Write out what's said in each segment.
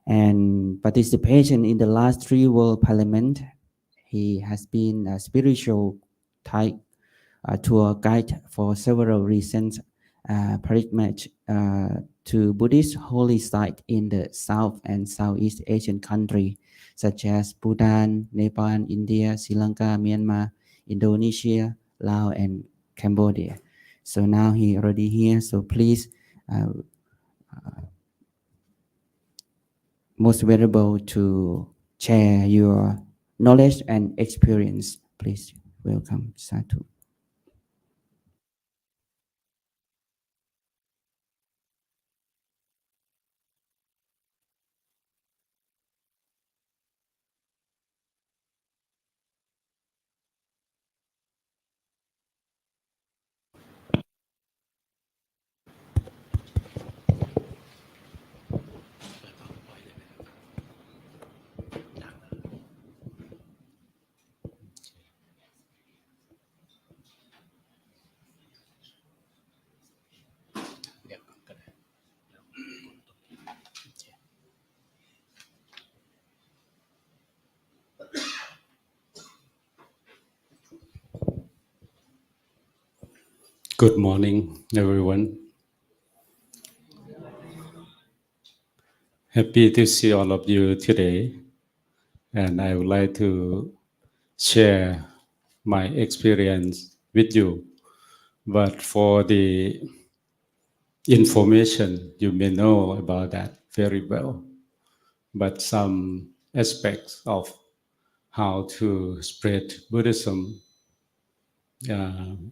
and participation in the last 3 World Parliament. He has been a spiritual Thai tour guide for several recent pilgrimage to Buddhist holy sites in the South and Southeast Asian countries such as Bhutan, Nepal, India, Sri Lanka, Myanmar, Indonesia, Laos, and Cambodia. So now he already here. So please, most valuable to share your knowledge and experience. Please welcome Sadhu. Good morning, everyone. Happy to see all of you today. And I would like to share my experience with you. But for the information, you may know about that very well. But some aspects of how to spread Buddhism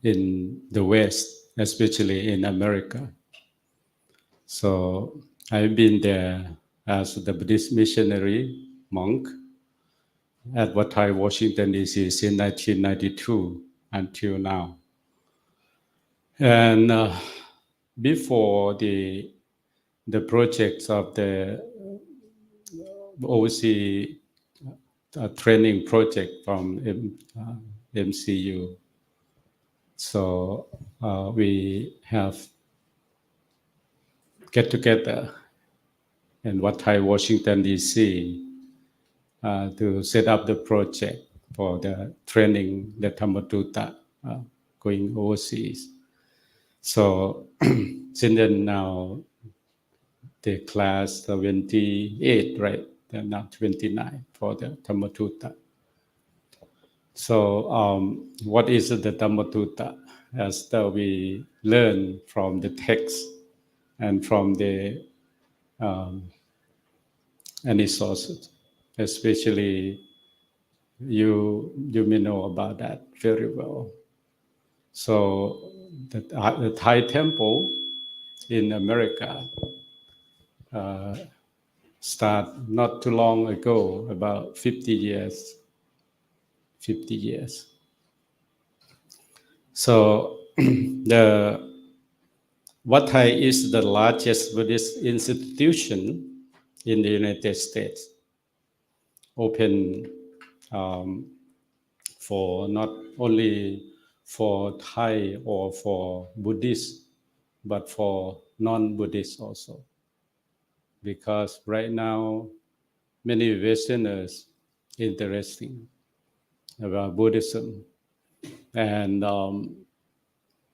in the West, especially in America. So I've been there as the Buddhist missionary monk at Thai, Washington, D.C. since 1992 until now. And before the projects of the overseas training project from MCU, so we have get together in Thai, Washington, D.C. To set up the project for the training the Dhammatutta going overseas. So since then now the class 28, right? They're now 29 for the Dhammatutta. So what is the Dhammatutta? As we learn from the text and from the any sources, especially you may know about that very well. So the Thai temple in America start not too long ago, about 50 years. So Wat Thai is the largest Buddhist institution in the United States, open for not only for Thai or for Buddhists, but for non-Buddhists also. Because right now, many Westerners interesting about Buddhism, and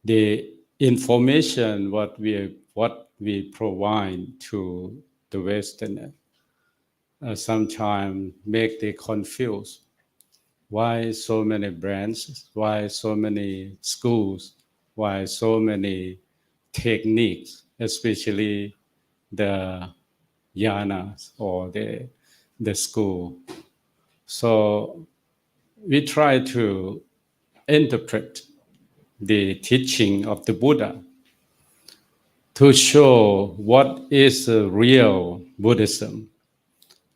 the information what we provide to the Westerner sometimes make they confused. Why so many branches? Why so many schools? Why so many techniques, especially the yanas or the school? So we try to interpret the teaching of the Buddha to show what is real Buddhism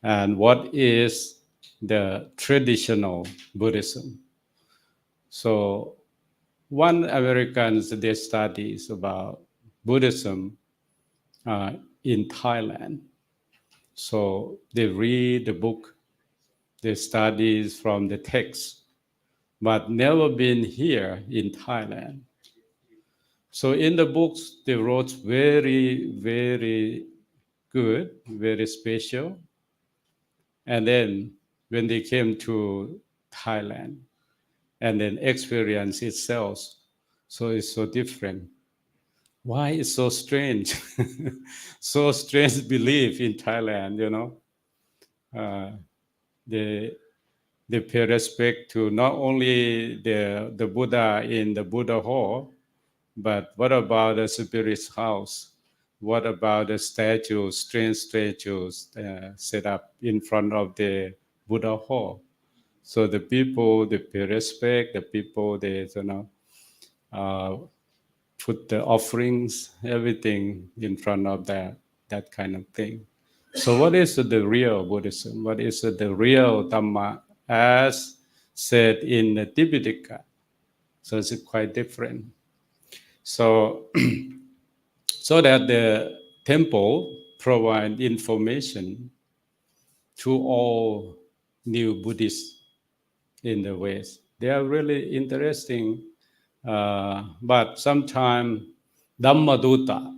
and what is the traditional Buddhism. So one Americans, they studies about Buddhism in Thailand. So they read the book, they studies from the text, but never been here in Thailand. So in the books, they wrote very, very good, very special, And then when they came to Thailand, and then experience itself, so it's so different. Why it's so strange? So strange belief in Thailand, Uh, they they pay respect to not only the Buddha in the Buddha hall, but what about the spirit's house? What about the statues, strange statues set up in front of the Buddha hall? So the people they pay respect. The people they uh, put the offerings, everything in front of that kind of thing. So what is the real Buddhism? What is the real Dhamma as said in the Tipitaka? So it's quite different. So so that the temple provide information to all new Buddhists in the West. They are really interesting, but sometimes Dhammadutta,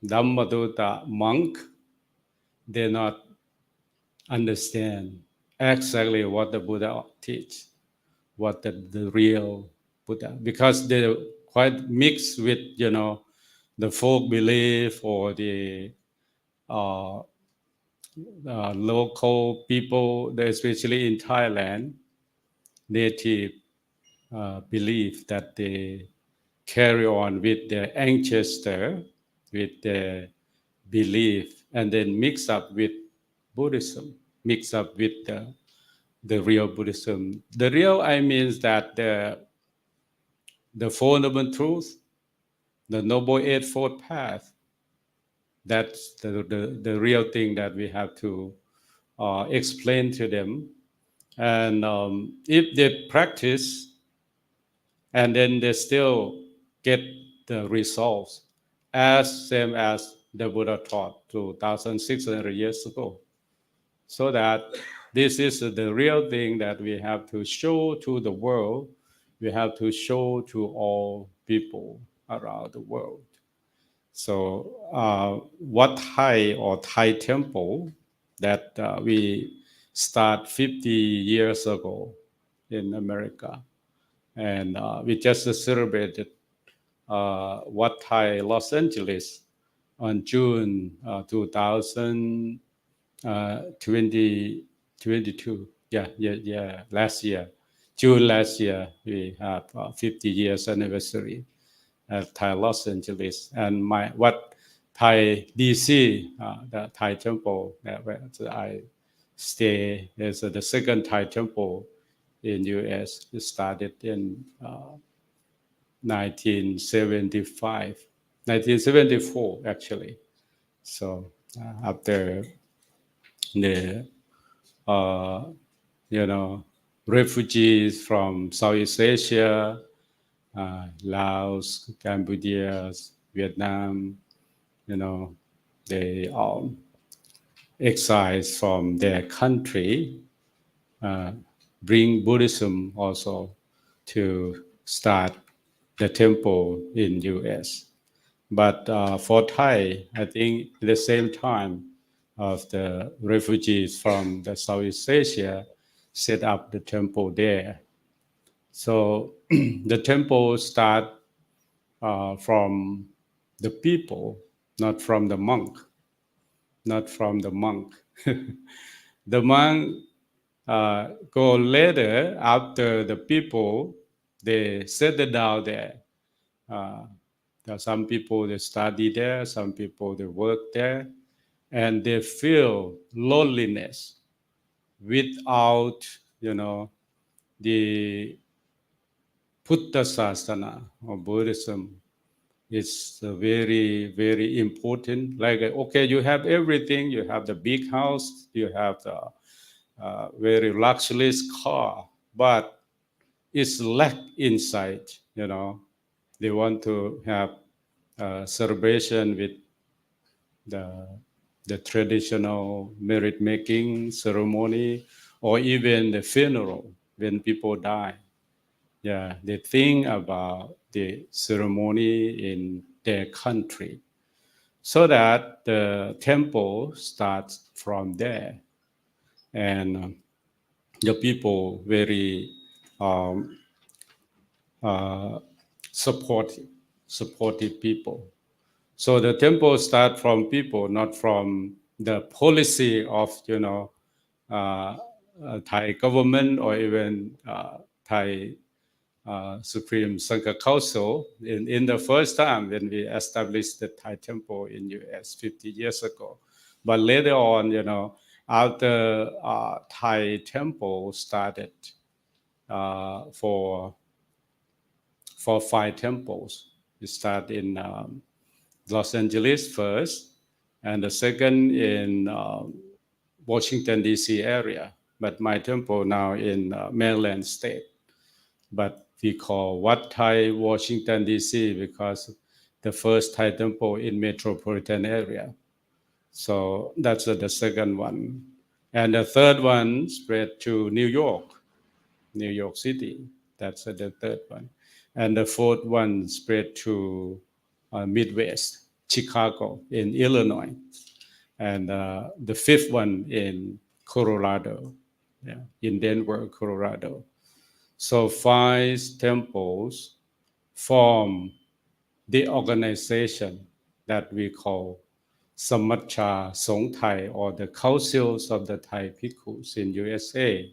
Dhammadutta monk, they not understand exactly what the Buddha teach, what the real Buddha, because they're quite mixed with the folk belief or the uh, local people, especially in Thailand, native belief that they carry on with their ancestor, with their belief, and then mix up with Buddhism, mix up with the real Buddhism. The real, I means that the fundamental truth, the Noble Eightfold Path, that's the real thing that we have to explain to them. And if they practice and then they still get the results as same as the Buddha taught 2,600 years ago. So that this is the real thing that we have to show to the world. We have to show to all people around the world. So what Thai temple that we start 50 years ago in America. And we just celebrated Wat Thai Los Angeles on June 2022. Yeah, last year. June last year, we have 50 years anniversary at Thai Los Angeles. And what Thai DC, the Thai temple where I stay, is the second Thai temple in U.S. It started in 1975, 1974 actually. So after the uh, you know refugees from Southeast Asia, Laos, Cambodia, Vietnam, they all exiled from their country, uh, bring Buddhism also to start the temple in U.S. But for Thai, I think at the same time of the refugees from the Southeast Asia set up the temple there. So the temple start from the people, not from the monk, not from the monk. The monk go later after the people, they settle down there. Uh, there are some people they study there, some people they work there, and they feel loneliness without, the Buddha Sasana or Buddhism. It's very, very important. Like, okay, you have everything. You have the big house. You have the very luxurious car, but it's lack inside. They want to have celebration with the the traditional merit making ceremony, or even the funeral when people die. Yeah, they think about the ceremony in their country, so that the temple starts from there. and the people very um, uh, supportive people. So the temple start from people, not from the policy of uh, Thai government or even Thai Supreme Sangha Council. In the first time when we established the Thai temple in US 50 years ago, but later on, after Thai temple started for 5 temples, we start in Los Angeles first, and the second in Washington D.C. area. But my temple now in Maryland State. But we call Wat Thai Washington D.C. because the first Thai temple in metropolitan area. So that's the second one, and the third one spread to New York City. That's the third one, and the fourth one spread to Midwest, Chicago in Illinois, and the fifth one in Colorado, in Denver, Colorado. So 5 temples form the organization that we call Samacha Song Thai, or the Councils of the Thai Bhikkhus in USA.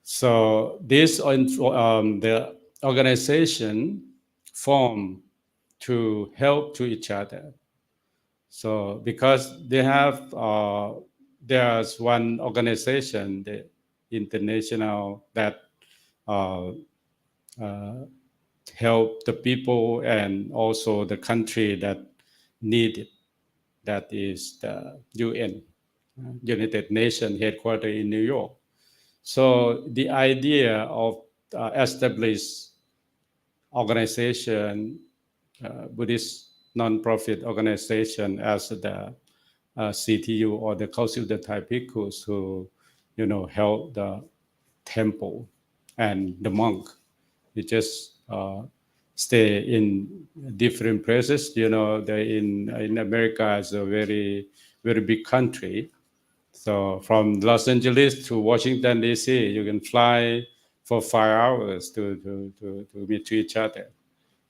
So this the organization form to help to each other. So because they have there's one organization, the international, that uh, uh, help the people and also the country that need it. That is the UN, United Nations headquarters in New York. So the idea of established organization, Buddhist non-profit organization as the CTU, or the Council of the Thai Bhikkhus, who help the temple and the monk. We just stay in different places. They in America is a very very big country. So from Los Angeles to Washington D.C., you can fly for 5 hours to meet each other,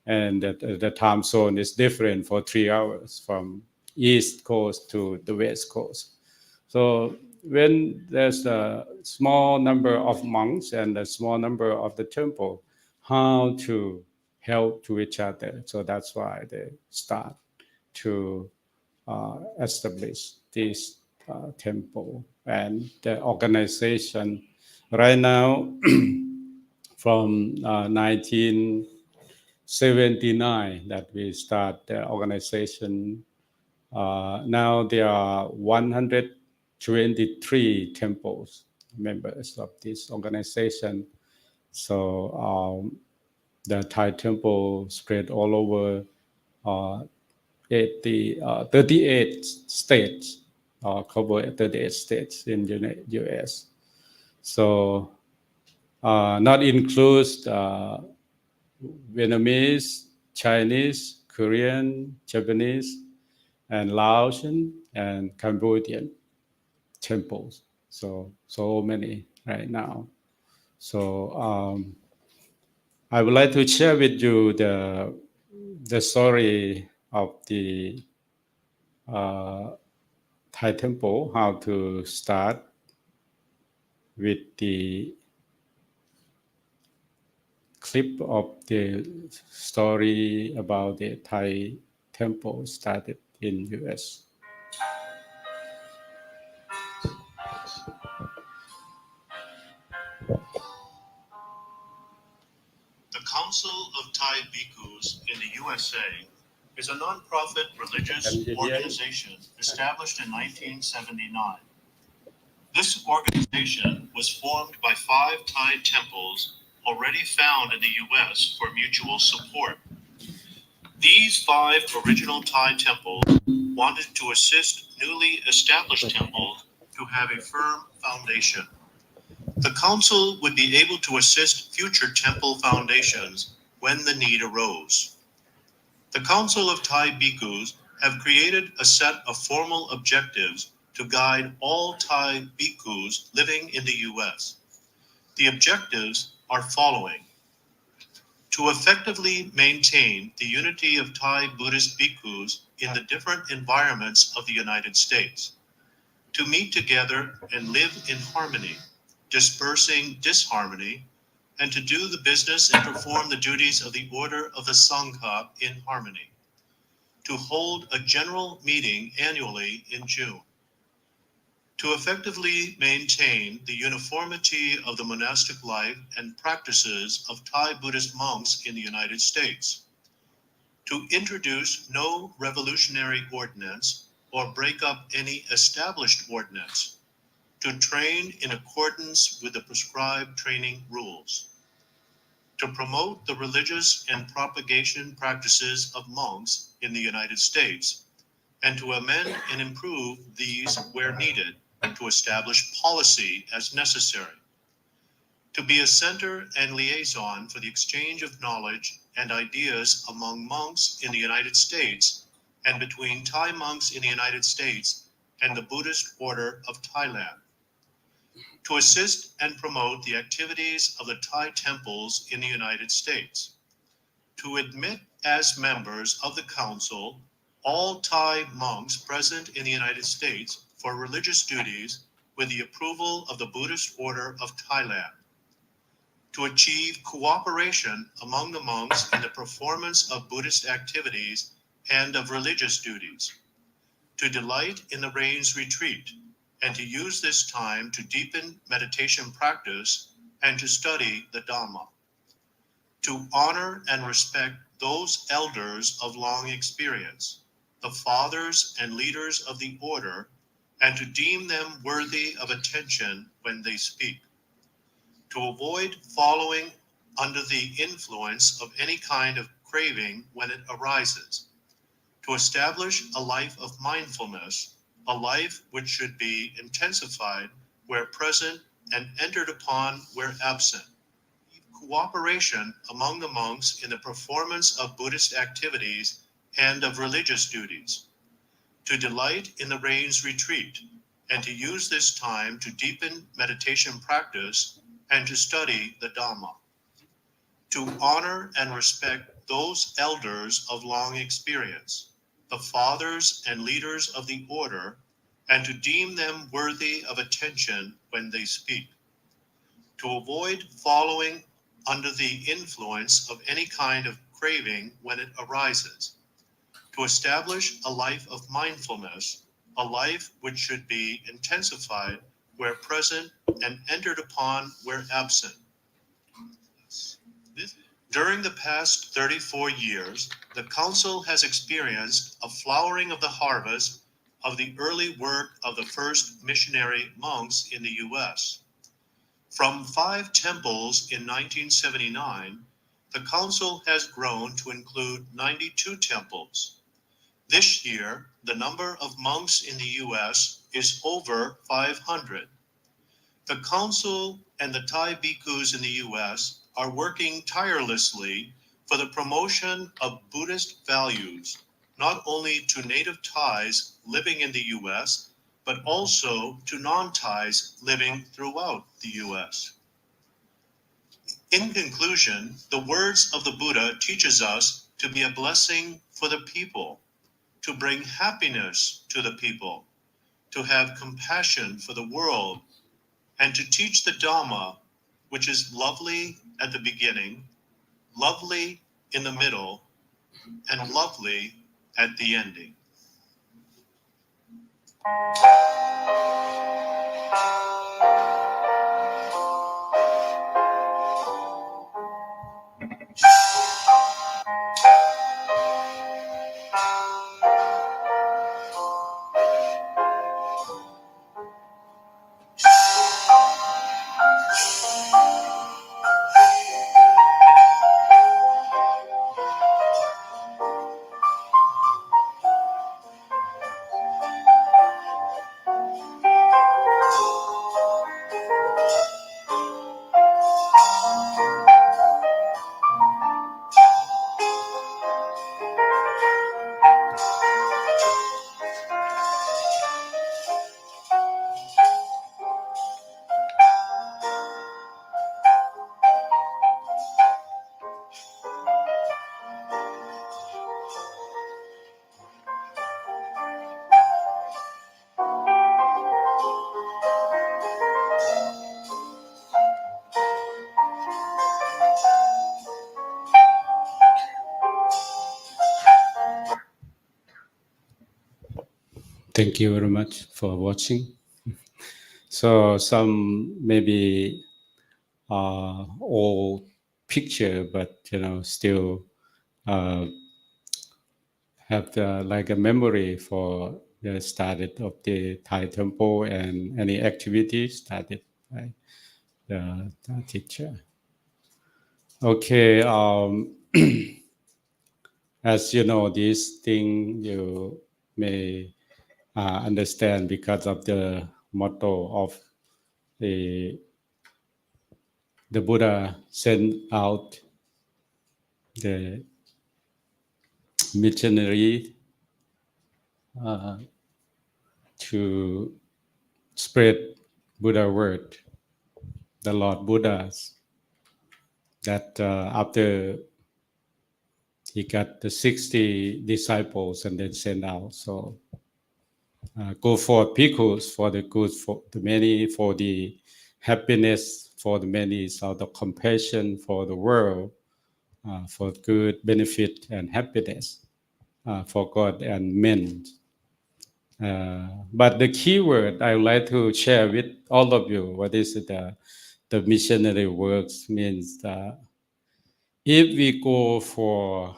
and the time zone is different for 3 hours from East Coast to the West Coast. So when there's a small number of monks and a small number of the temple, how to help to each other. So that's why they start to establish this temple and the organization. Right now, from 1979 that we start the organization. Now there are 123 temples, members of this organization. So the Thai temple spread all over 38 states, cover 38 states in the US. So not includes Vietnamese, Chinese, Korean, Japanese, and Laotian and Cambodian temples. So many right now. So I would like to share with you the story of the Thai temple, how to start with the clip of the story about the Thai temple started in US. The Council of Thai Bhikkhus in the USA is a non-profit religious organization established in 1979. This organization was formed by 5 Thai temples already found in the US for mutual support. These 5 original Thai temples wanted to assist newly established temples to have a firm foundation. The council would be able to assist future temple foundations when the need arose. The Council of Thai Bhikkhus have created a set of formal objectives to guide all Thai Bhikkhus living in the U.S. The objectives are following: to effectively maintain the unity of Thai Buddhist Bhikkhus in the different environments of the United States, to meet together and live in harmony, dispersing disharmony, and to do the business and perform the duties of the order of the Sangha in harmony, to hold a general meeting annually in June, to effectively maintain the uniformity of the monastic life and practices of Thai Buddhist monks in the United States, to introduce no revolutionary ordinance or break up any established ordinance, to train in accordance with the prescribed training rules, to promote the religious and propagation practices of monks in the United States, and to amend and improve these where needed, to establish policy as necessary, to be a center and liaison for the exchange of knowledge and ideas among monks in the United States and between Thai monks in the United States and the Buddhist Order of Thailand, to assist and promote the activities of the Thai temples in the United States, to admit as members of the Council all Thai monks present in the United States for religious duties with the approval of the Buddhist Order of Thailand, to achieve cooperation among the monks in the performance of Buddhist activities and of religious duties, to delight in the rains retreat, and to use this time to deepen meditation practice and to study the Dhamma, to honor and respect those elders of long experience, the fathers and leaders of the order, and to deem them worthy of attention when they speak, to avoid following under the influence of any kind of craving when it arises, to establish a life of mindfulness, a life which should be intensified where present and entered upon where absent, cooperation among the monks in the performance of Buddhist activities and of religious duties, to delight in the rains retreat, and to use this time to deepen meditation practice and to study the Dhamma, to honor and respect those elders of long experience, the fathers and leaders of the order, and to deem them worthy of attention when they speak, to avoid following under the influence of any kind of craving when it arises, to establish a life of mindfulness, a life which should be intensified where present and entered upon where absent. During the past 34 years, the Council has experienced a flowering of the harvest of the early work of the first missionary monks in the U.S. From 5 temples in 1979, the Council has grown to include 92 temples. This year, the number of monks in the U.S. is over 500. The Council and the Thai Bhikkhus in the U.S. are working tirelessly for the promotion of Buddhist values, not only to native Thais living in the U.S., but also to non-Thais living throughout the U.S. In conclusion, the words of the Buddha teaches us to be a blessing for the people, to bring happiness to the people, to have compassion for the world, and to teach the Dhamma, which is lovely at the beginning, lovely in the middle, and lovely at the ending. Thank you very much for watching. So some maybe old picture, but still uh, have like a memory for the started of the Thai temple and any activity started by the teacher. Okay, as you know, this thing you may understand because of the motto of the Buddha sent out the missionary to spread Buddha word, the Lord Buddhas, that after he got the 60 disciples and then sent out. So go for bhikkhus, for the good, for the many, for the happiness, for the many, so the compassion for the world, for good benefit and happiness for God and men. But the key word I would like to share with all of you, what is the missionary works means that if we go for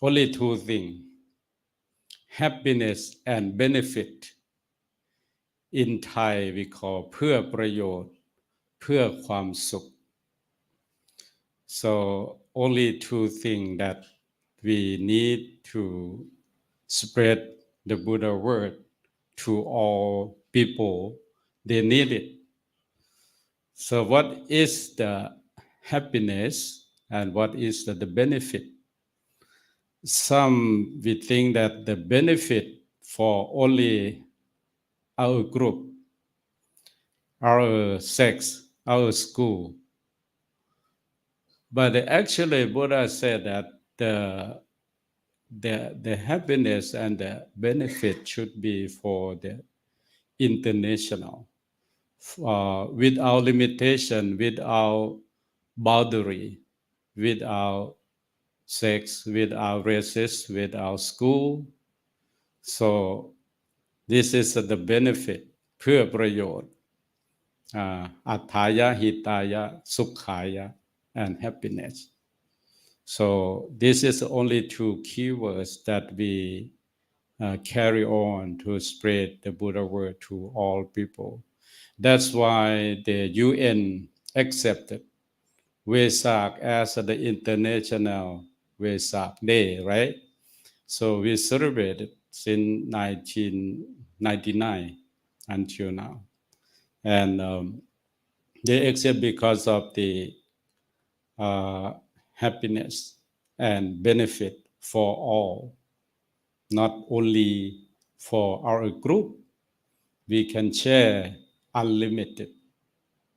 only two things, happiness and benefit, in Thai we call เพื่อประโยชน์เพื่อความสุข so only two things that we need to spread the Buddha word to all people, they need it. So what is the happiness and what is the benefit? Some we think that the benefit for only our group, our sex, our school. But actually Buddha said that the happiness and the benefit should be for the international, without limitation, without boundary, without sex, without races, without school. So this is the benefit เพื่อประโยชน์ อัฏฐายะ หิตายะ สุขายะ and happiness. So this is only two keywords that we carry on to spread the Buddha word to all people. That's why the UN accepted Vesak as the International Vesak Day, right? So we celebrated since 1999 until now. And they accept because of the happiness and benefit for all, not only for our group. We can share unlimited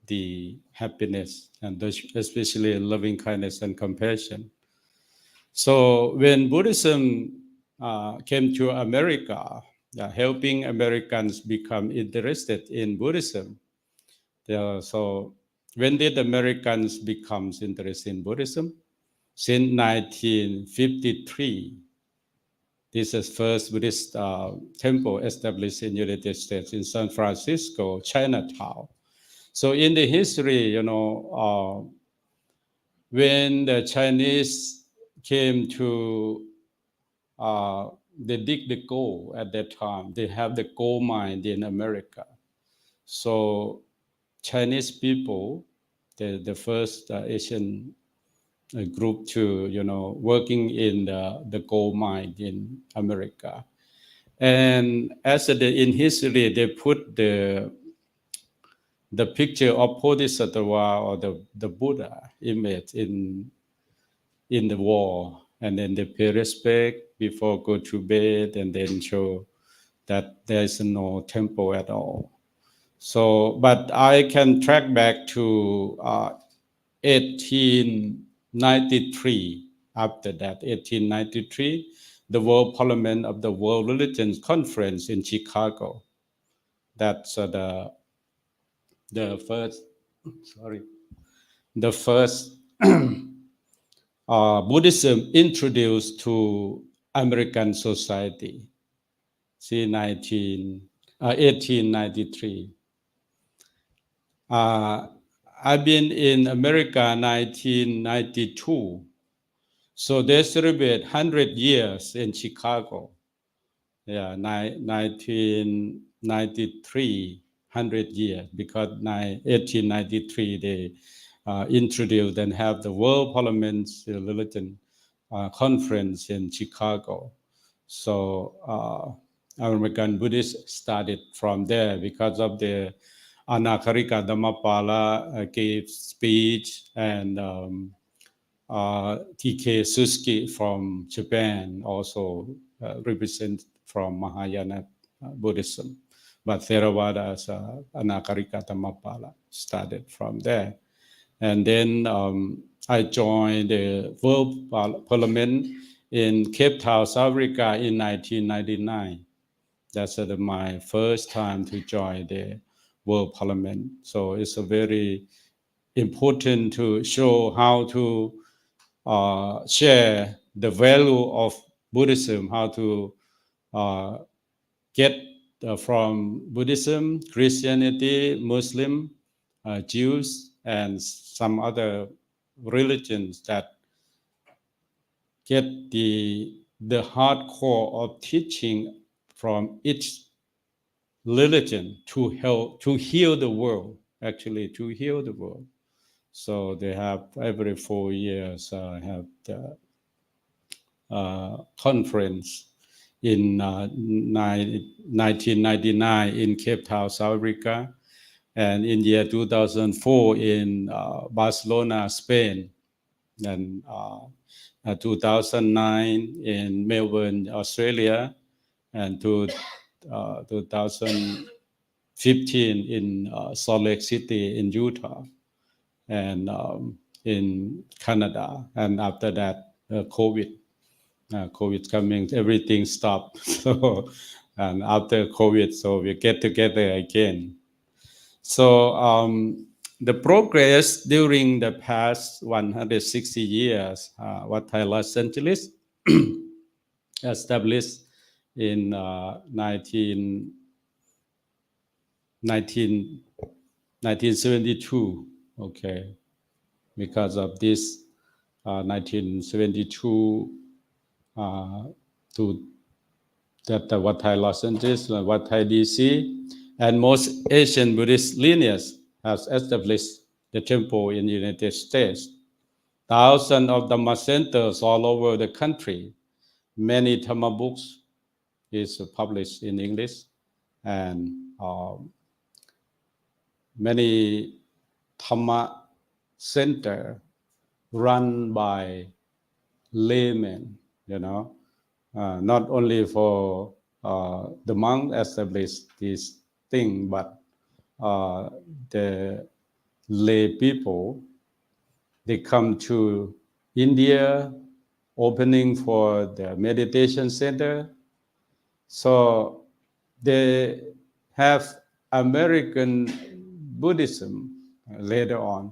the happiness and especially loving kindness and compassion. So when Buddhism came to America, helping Americans become interested in Buddhism. So when did Americans become interested in Buddhism? Since 1953. This is first Buddhist temple established in United States in San Francisco, Chinatown. So in the history, when the Chinese came to they dig the gold at that time. They have the gold mine in America. So Chinese people, the first Asian group to, working in the gold mine in America. And as in history, they put the picture of Bodhisattva or the Buddha image in the wall. And then they pay respect before go to bed and then show that there is no temple at all. So, but I can track back to 1893. After that, 1893, the World Parliament of the World Religions Conference in Chicago. That's the first Buddhism introduced to American society. 1893. I've been in America 1992. So they celebrate 100 years in Chicago. Yeah, 1993, 100 years, because 1893 they introduced and have the World Parliament's Religion Conference in Chicago. So American Buddhists started from there because of the Anakarika Dhammapala gave speech, and T.K. Suzuki from Japan also represent from Mahayana Buddhism. But Theravada as Anakarika Dhammapala started from there. And then I joined the World Parliament in Cape Town, South Africa in 1999. That's my first time to join the World Parliament. So it's a very important to show how to share the value of Buddhism, how to get from Buddhism, Christianity, Muslim, Jews, and some other religions that get the hardcore of teaching from each religion to help to heal the world, actually to heal the world. So they have every 4 years have the conference in 1999 in Cape Town, South Africa, and in year 2004 in Barcelona, Spain, and 2009 in Melbourne, Australia, and 2015 in Salt Lake City in Utah, and in Canada. And after that, COVID coming, everything stopped. So, and after COVID, so we get together again. So the progress during the past 160 years, what Thai Los Angeles established in 1972, okay, because of this 1972 to that Wat Thai Los Angeles, Wat Thai DC, and most Asian Buddhist lineage has established the temple in the United States. Thousands of Dhamma centers all over the country. Many Dhamma books is published in English, and many Dhamma center run by laymen, not only for the monk established this thing, but the lay people, they come to India, opening for the meditation center. So they have American Buddhism later on,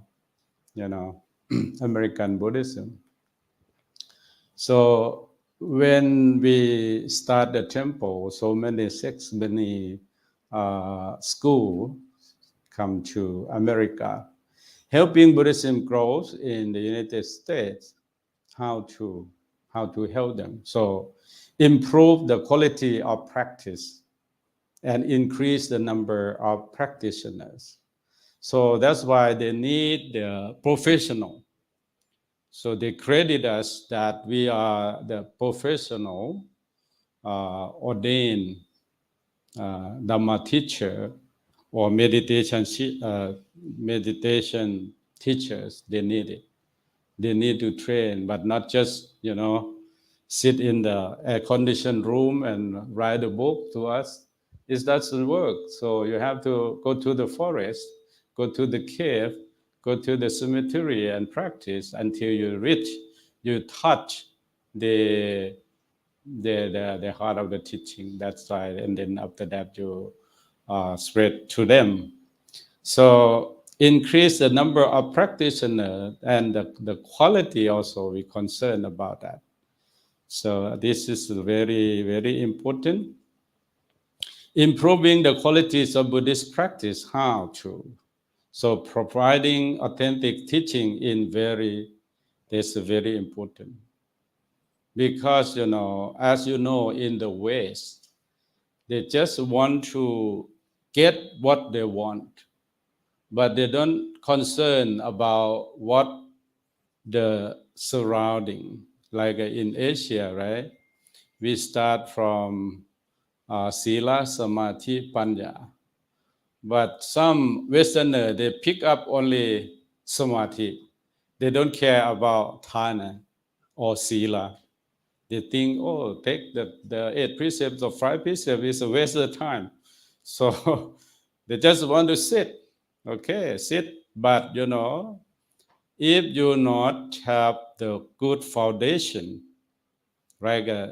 American Buddhism. So when we start the temple, so many sects, many schools come to America, helping Buddhism grow in the United States. How to help them? So improve the quality of practice and increase the number of practitioners. So that's why they need the professional. So they credit us that we are the professional ordained Dhamma teacher or meditation teachers. They need it. They need to train, but not just, sit in the air-conditioned room and write a book to us. It doesn't work. So you have to go to the forest, go to the cave, go to the cemetery and practice until you touch the heart of the teaching. That's right. And then after that, you spread to them. So increase the number of practitioners and the quality also, we're concerned about that. So this is very, very important. improving the qualities of Buddhist practice. How to? So providing authentic teaching is very important. Because, as you know, in the West, they just want to get what they want, but they don't concern about what the surrounding. Like in Asia, right? We start from Sila, Samadhi, Panya. But some Westerner, they pick up only Samadhi. They don't care about Thana or Sila. They think, oh, take the 8 precepts or 5 precepts is a waste of time. So they just want to sit. Okay, sit. But, if you not have the good foundation, right?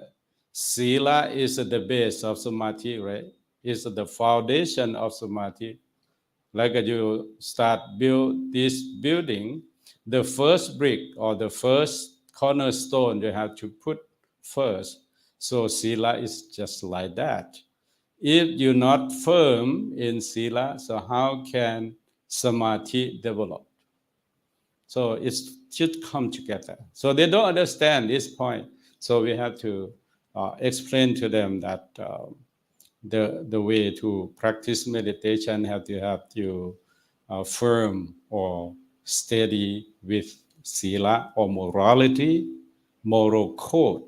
Sila is the base of Samadhi, right? Is the foundation of Samadhi. Like you start build this building, the first brick or the first cornerstone you have to put first. So Sila is just like that. If you're not firm in Sila, so how can Samadhi develop? So it should come together. So they don't understand this point. So we have to explain to them that the way to practice meditation have to firm or steady with sila or morality, moral code.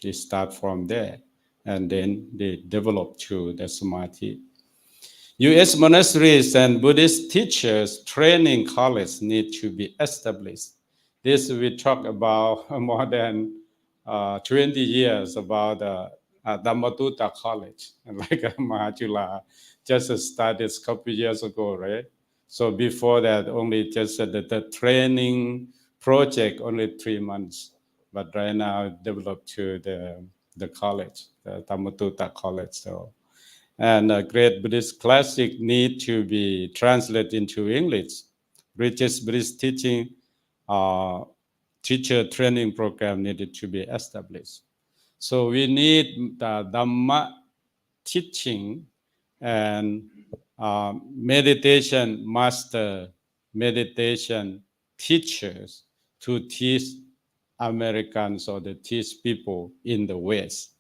They start from there, and then they develop to the samadhi. U.S. monasteries and Buddhist teachers training colleges need to be established. This we talk about more than 20 years about Dhammatutta College, like Mahachula just started a couple years ago, right? So before that, only just the training project, only 3 months. But right now, it developed to the college, the Dhammatutta College. So, and a great Buddhist classic need to be translated into English. Richest Buddhist teaching teacher training program needed to be established. So we need the Dhamma teaching and meditation master, meditation teachers to teach Americans or to teach people in the West.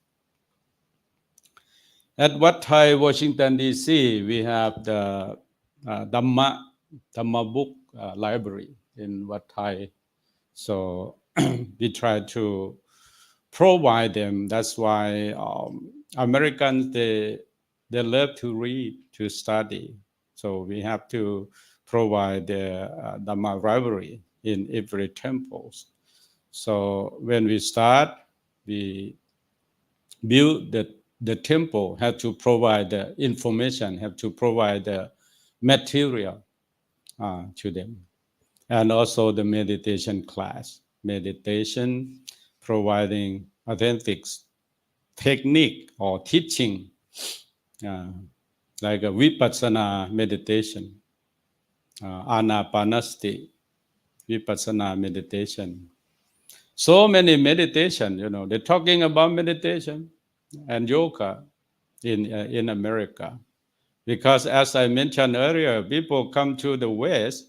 At Wat Thai, Washington, D.C., we have the Dhamma book library in Wat Thai. So we try to provide them. That's why Americans, they love to read, to study. So we have to provide the Dhamma library in every temple. So when we start, we build the temple, have to provide the information, have to provide the material to them. And also the meditation class. Meditation, providing authentic technique or teaching, like a vipassana meditation, anapanasati, vipassana meditation. So many meditation, they're talking about meditation and yoga in America. Because as I mentioned earlier, people come to the West,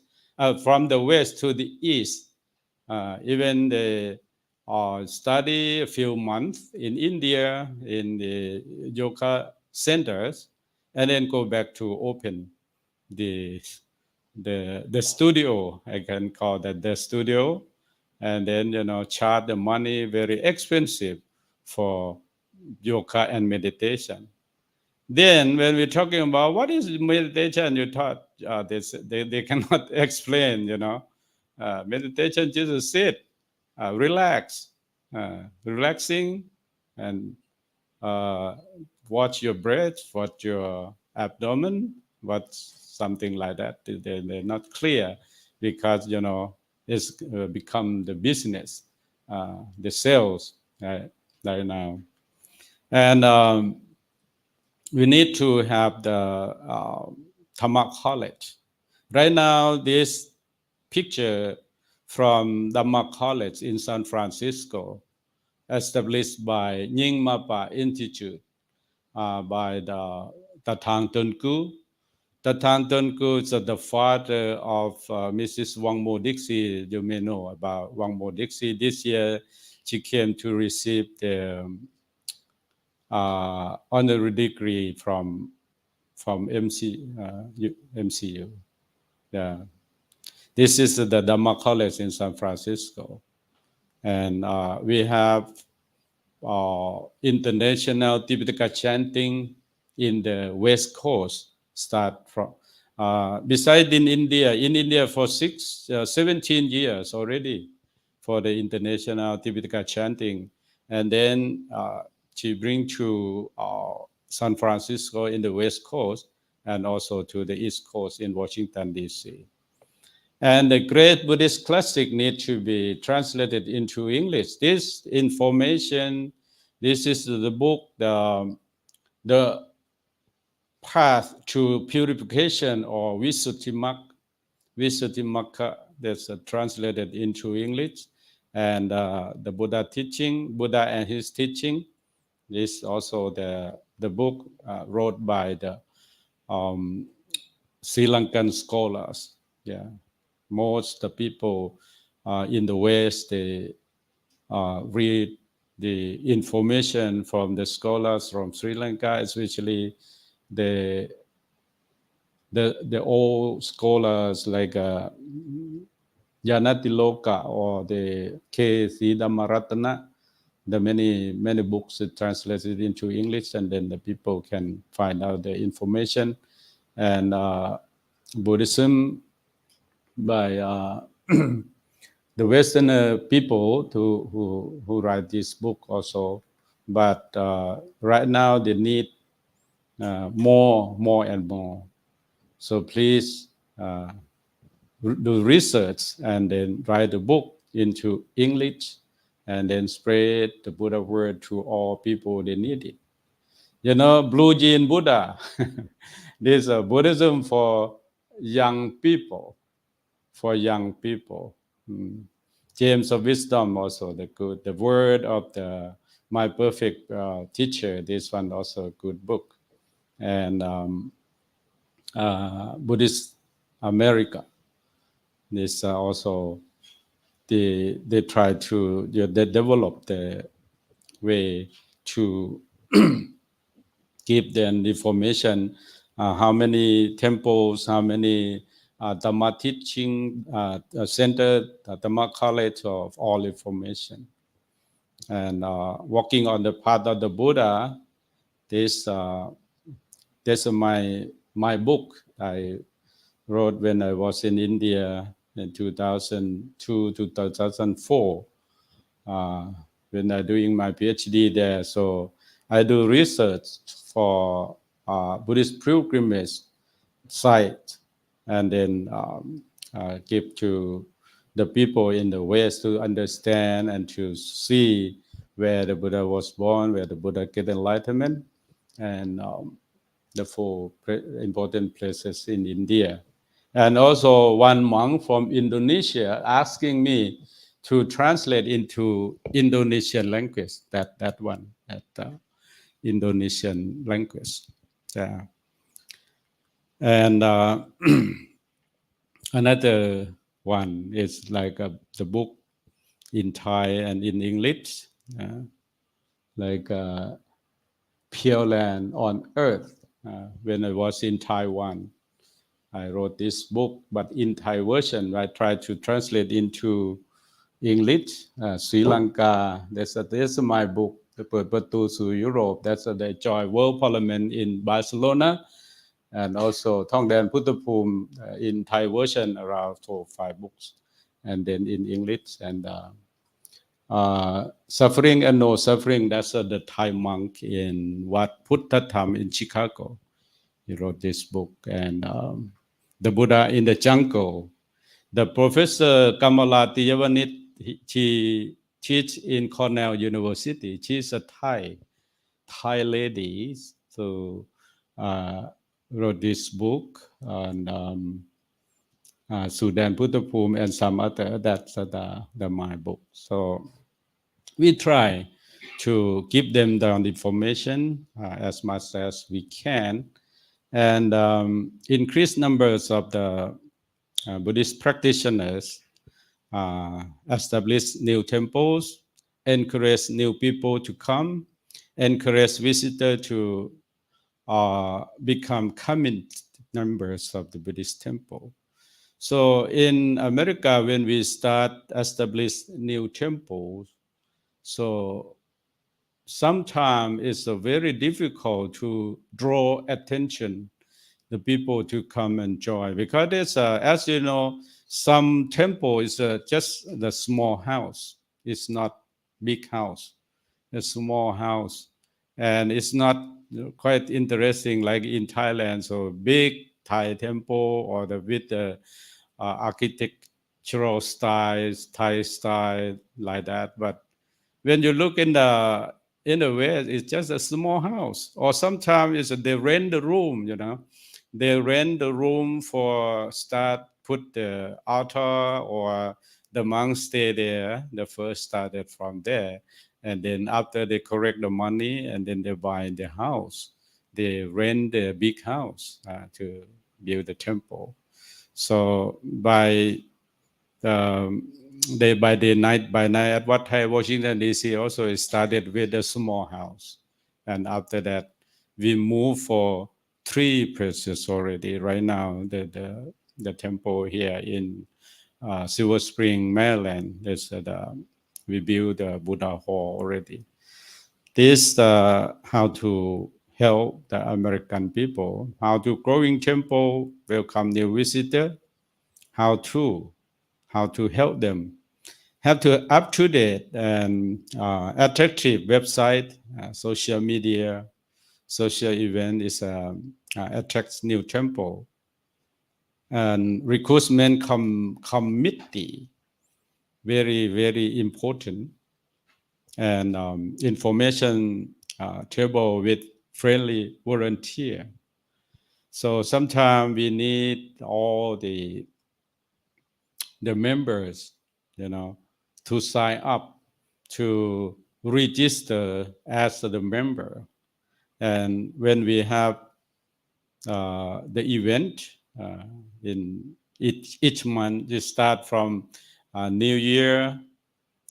from the West to the East. Even they study a few months in India, in the yoga centers, and then go back to open the studio. I can call that the studio, and then charge the money very expensive for yoga and meditation. Then when we're talking about what is meditation, you thought they cannot explain, meditation just sit, relax, relaxing, and watch your breath, watch your abdomen, something like that. They're not clear because, it's become the business, the sales right now. And we need to have the Dhamma College. Right now, this picture from Dhamma College in San Francisco, established by Nyingmapa Institute, by the Tatang Tunku. Tatang Tunku is the father of Mrs. Wang Mo Dixie. You may know about Wang Mo Dixie. This year, she came to receive the honorary degree from MCU. Yeah. This is the Dhamma College in San Francisco. And we have international Tipitaka chanting in the West Coast, start from, besides in India for 17 years already for the international Tipitaka chanting. And then she bring to San Francisco in the West Coast and also to the East Coast in Washington, D.C. And the great Buddhist classic need to be translated into English. This information, this is the book, the path to purification or Visuddhimagga, that's translated into English. And the Buddha teaching, Buddha and his teaching, this also the book wrote by the Sri Lankan scholars. Yeah. Most the people in the West, they read the information from the scholars from Sri Lanka, especially the old scholars like Yanatiloka or the K. Siddhamaratana. The many books translated into English, and then the people can find out the information. And Buddhism by the Western people who write this book also, but right now they need more and more. So please do research and then write a book into English, and then spread the Buddha word to all people they need it. You know, blue jean Buddha. This is Buddhism for young people. For young people. James of Wisdom also the word of my perfect teacher. This one also a good book. And Buddhist America. This also they try to they develop the way to give them information. How many temples? How many Dhamma teaching center, Dhamma college of all information. And walking on the path of the Buddha, this is my book I wrote when I was in India in 2002 to 2004 when I doing my PhD there. So I do research for Buddhist pilgrimage site, and then give to the people in the West to understand and to see where the Buddha was born, where the Buddha get enlightenment, and the four important places in India. And also one monk from Indonesia asking me to translate into Indonesian language, that Indonesian language. Yeah. And another one is like the book in Thai and in English, like Pure Land on Earth. When I was in Taiwan, I wrote this book, but in Thai version, I tried to translate into English. Sri Lanka, that's my book, The ปิดประตูสู่ยุโรป. That's the Joy World Parliament in Barcelona. And also Thongdan Puttapum in Thai version, around 4 or 5 books. And then in English. And Suffering and No Suffering, that's the Thai monk in Wat Puttatham in Chicago. He wrote this book. And The Buddha in the Jungle. The Professor Kamala Tiyavanit, she teach in Cornell University. She's a Thai lady. So wrote this book, and Sudan Puttapum and some other, that's my book. So we try to give them the information as much as we can. and increased numbers of the Buddhist practitioners establish new temples, encourage new people to come, encourage visitors to become committed members of the Buddhist temple. So in America, when we start establish new temples, so sometimes it's very difficult to draw attention the people to come and join, because it's as you know, some temple is just the small house. It's not big house. A small house, and it's not quite interesting like in Thailand. So big Thai temple or the with the architectural styles, Thai style like that. But when you look in the West, it's just a small house. Or sometimes it's they rent the room. They rent the room for start put the altar, or the monks stay there. The first started from there, and then after they collect the money, and then they buy the house. They rent the big house to build the temple. So by the night by night at Wat Thai, Washington D.C. also started with a small house, and after that we moved for 3 places already. Right now the temple here in Silver Spring, Maryland, we built the Buddha Hall already. This how to help the American people, how to growing temple, welcome new visitor, how to help them, have to up to date and attractive website, social media, social event is attracts new temple, and recruitment committee, very very important, and information table with friendly volunteer. So sometimes we need all the members, to sign up, to register as the member. And when we have the event in each month, we start from New Year.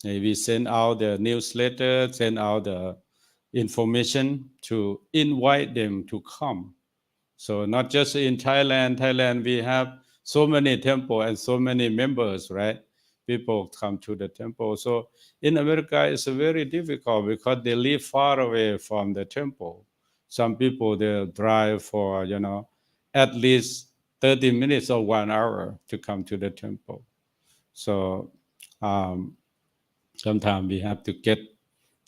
We send out the newsletter, send out the information to invite them to come. So not just in Thailand we have so many temples and so many members, right? People come to the temple. So in America, it's very difficult because they live far away from the temple. Some people, they drive for, at least 30 minutes or 1 hour to come to the temple. So sometimes we have to get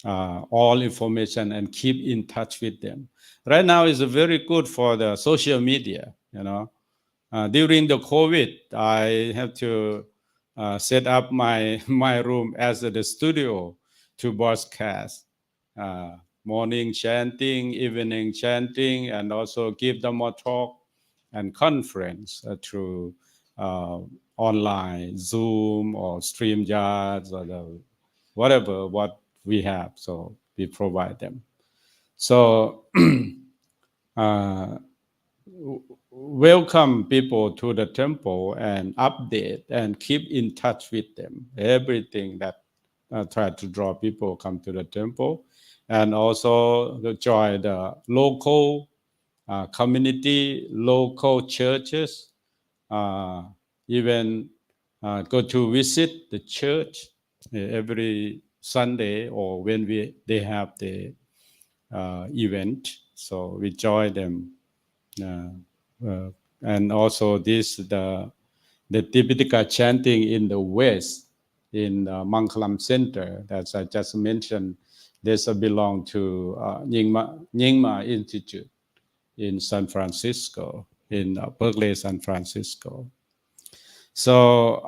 all information and keep in touch with them. Right now is very good for the social media. During the COVID, I have to set up my room as the studio to broadcast morning chanting, evening chanting, and also give them a talk and conference through online Zoom or StreamYards or what we have. So we provide them. So welcome people to the temple and update and keep in touch with them. Everything that try to draw people come to the temple, and also to join the local community, local churches, even go to visit the church every Sunday, or when they have the event. So we join them, and also the Tipitaka chanting in the West, in the Mangkalam Center, that I just mentioned. This belong to Nyingma Institute in San Francisco, in Berkeley, San Francisco. So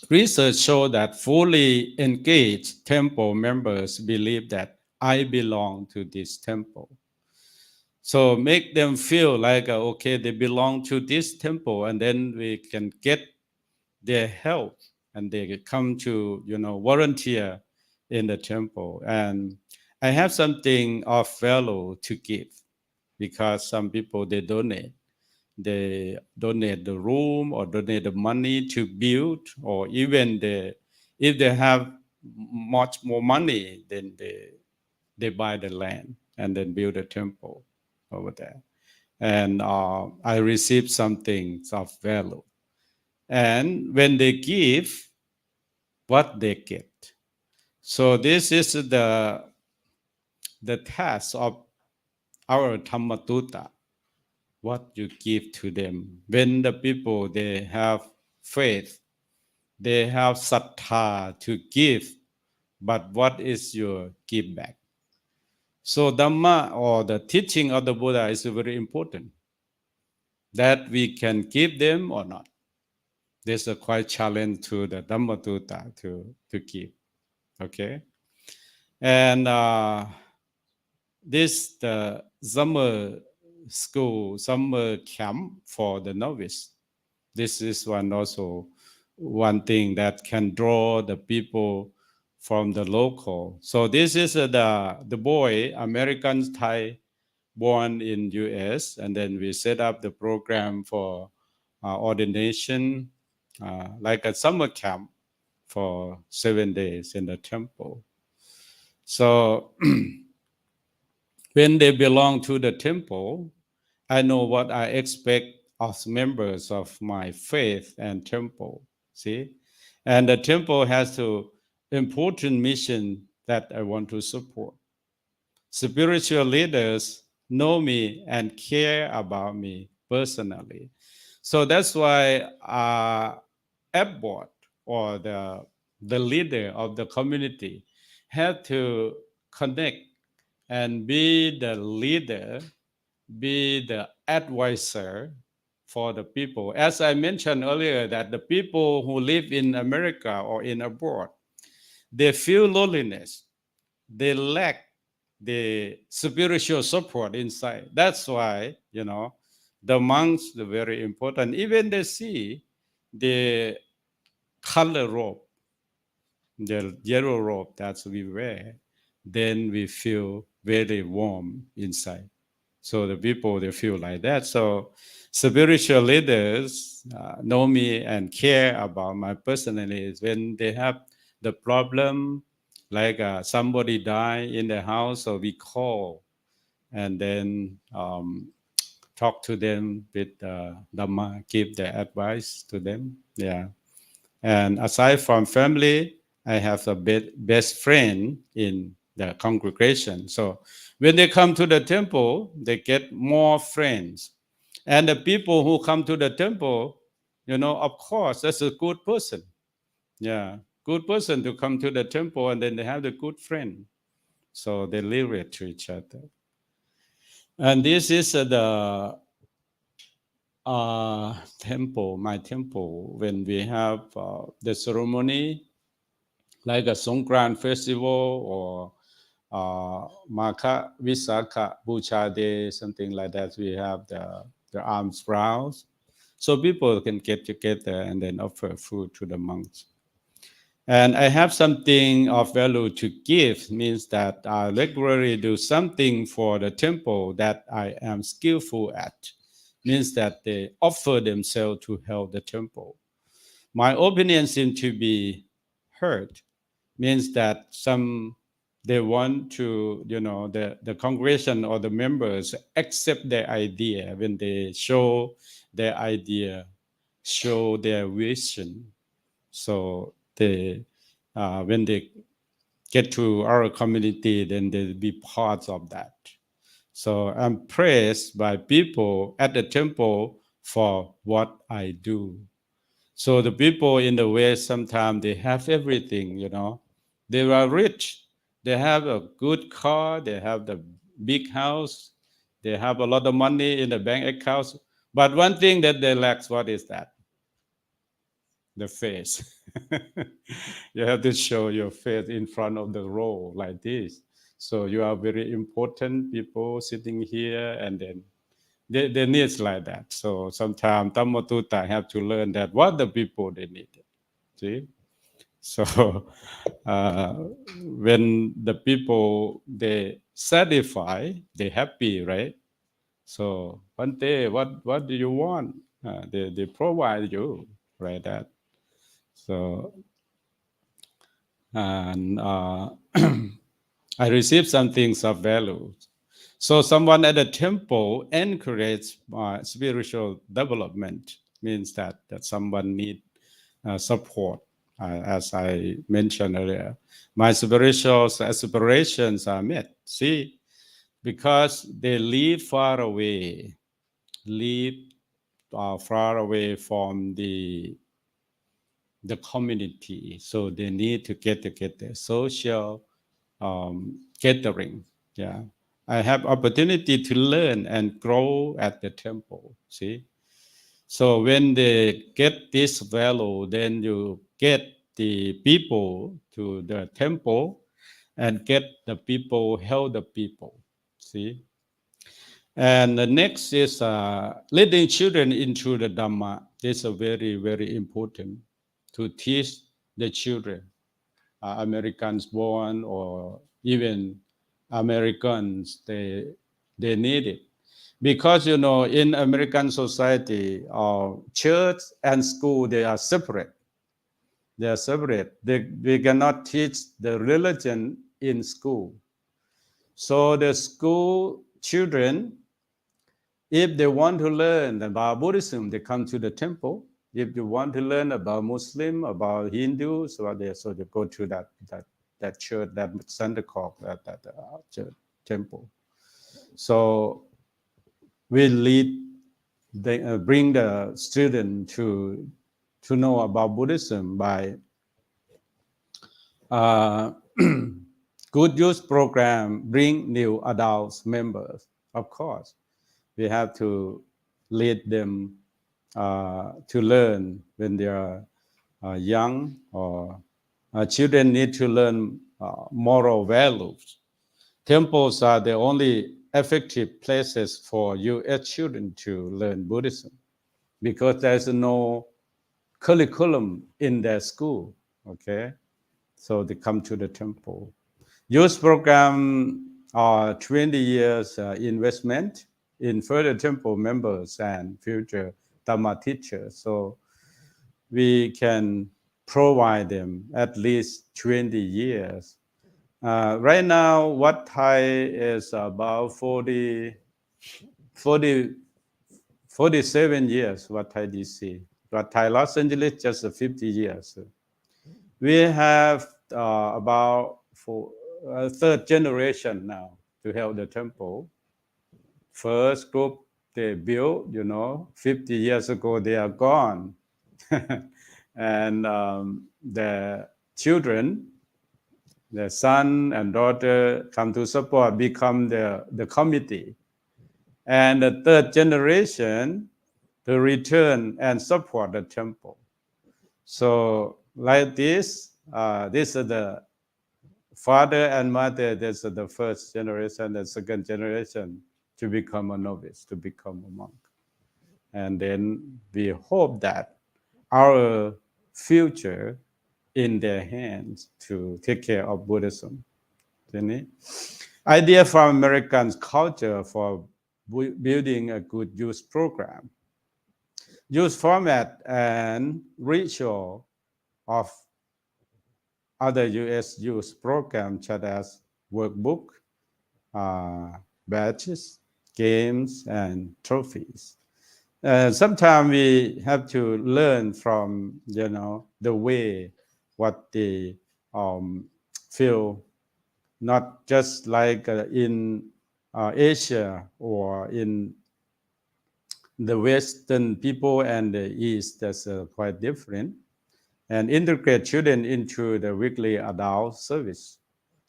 research shows that fully engaged temple members believe that I belong to this temple. So make them feel like, okay, they belong to this temple, and then we can get their help, and they come to, volunteer in the temple. And I have something of value to give. because some people they donate. They donate the room or donate the money to build, or even if they have much more money, then they buy the land and then build a temple over there. And I received something of value. And when they give, what they get. So this is the task of our Dhammatutta, what you give to them. When the people, they have faith, they have sattha to give, but what is your give back? So Dhamma, or the teaching of the Buddha, is very important, that we can give them or not. There's a quite challenge to the Dhammatutta to give, okay? And this the summer school, summer camp for the novice. This is one thing that can draw the people from the local. So this is the boy, American Thai, born in U.S., and then we set up the program for ordination, like a summer camp for 7 days in the temple. So when they belong to the temple, I know what I expect as members of my faith and temple. See, and the temple has an important mission that I want to support. Spiritual leaders know me and care about me personally. So that's why Abbot, or the leader of the community, had to connect and be the leader, be the advisor for the people. As I mentioned earlier, that the people who live in America or in abroad, they feel loneliness. They lack the spiritual support inside. That's why, the monks are very important. Even they see the color robe, the yellow robe that we wear, then we feel very warm inside. So the people, they feel like that. So spiritual leaders know me and care about my personality. When they have the problem, like somebody die in the house, so we call and then talk to them with Dhamma, give the advice to them. Yeah. And aside from family, I have a best friend in the congregation. So when they come to the temple, they get more friends. And the people who come to the temple, of course, that's a good person. Yeah, good person to come to the temple, and then they have the good friend. So they relate to each other. And this is the temple, my temple, when we have the ceremony, like a Songkran festival or Maka Visakha Bucha Day, something like that. We have the alms rounds. So people can get together and then offer food to the monks. And I have something of value to give, means that I regularly do something for the temple that I am skillful at, means that they offer themselves to help the temple. My opinion seems to be heard, means that they want to, the congregation or the members accept their idea when they show their idea, show their vision. So when they get to our community, then they'll be part of that. So I'm praised by people at the temple for what I do. So the people in the West, sometimes they have everything, They are rich. They have a good car. They have the big house. They have a lot of money in the bank accounts. But one thing that they lack, what is that? The face. You have to show your face in front of the row like this. So you are very important people sitting here, and then they need like that. So sometimes Dhammatutta have to learn that what the people they need. See? So when the people they satisfy, they happy, right? So one day, what do you want? They provide you, right? That. So, and I received some things of value. So someone at the temple encourage spiritual development, means that someone need support. As I mentioned earlier, my spiritual aspirations are met. See, because they live far away, live far away from the community, so they need to get the social gathering. Yeah, I have opportunity to learn and grow at the temple. See, so when they get this value, then you get the people to the temple, and get the people help the people. See, and the next is leading children into the Dhamma. This is very, very important to teach the children, Americans born or even Americans, they need it. Because, in American society, church and school, they are separate. They are separate. We cannot teach the religion in school. So the school children, if they want to learn about Buddhism, they come to the temple. If you want to learn about Muslim, about Hindus, so they go to that church, that center called that church, temple. So we bring the student to know about Buddhism by good youth program. Bring new adults members, of course. We have to lead them to learn when they are young, or children need to learn moral values. Temples are the only effective places for you as children to learn Buddhism, because there's no curriculum in their school. Okay, so they come to the temple. Youth program are 20 years investment in further temple members and future Dhamma teachers. So we can provide them at least 20 years. Right now, Wat Thai is about 47 years, Wat Thai DC. Wat Thai Los Angeles, just 50 years. We have about third generation now to help the temple. First group they built, 50 years ago, they are gone. And the children, the son and daughter come to support, become the committee. And the third generation to return and support the temple. So like this, this is the father and mother, this is the first generation, the second generation to become a novice, to become a monk. And then we hope that our future in their hands to take care of Buddhism. Idea from American culture for building a good youth program. Youth format and ritual of other U.S. youth programs, such as workbook, badges, games, and trophies. Sometimes we have to learn from, the way what they feel, not just like in Asia or in the Western people and the East. That's quite different. And integrate children into the weekly adult service.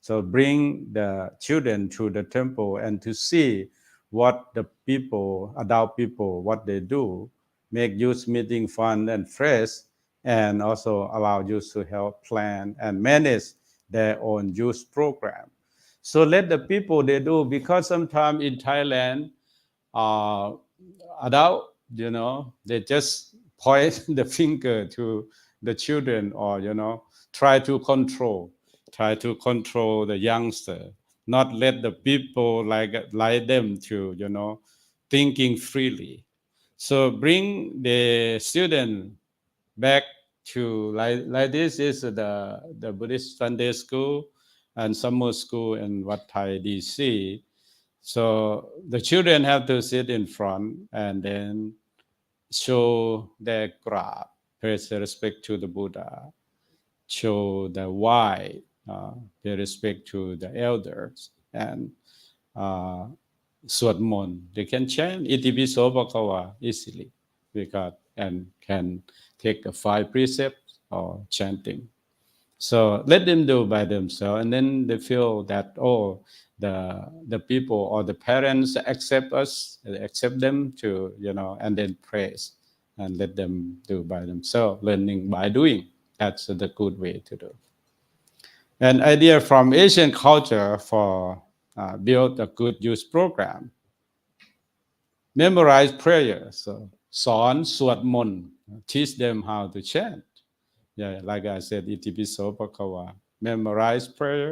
So bring the children to the temple and to see what the people, adult people, what they do, make youth meeting fun and fresh, and also allow youth to help plan and manage their own youth program. So let the people they do, because sometimes in Thailand, adult, they just point the finger to the children, or try to control the youngster, not let the people like them to thinking freely. So bring the student back to like this is the Buddhist Sunday school and summer school in Wat Thai DC. So the children have to sit in front and then show their grab, pay respect to the Buddha, show the why, pay respect to the elders, and Suat Mon. They can chant Itipiso Bhagava easily because and can take the 5 precepts or chanting. So let them do by themselves, and then they feel that the people or the parents accept us, accept them to and then praise, and let them do by themselves, learning by doing. That's the good way to do. An idea from Asian culture for build a good youth program. Memorize prayer, so สอนสวดมนต์ teach them how to chant. Yeah, like I said, Itipiso Bhagava, memorize prayer,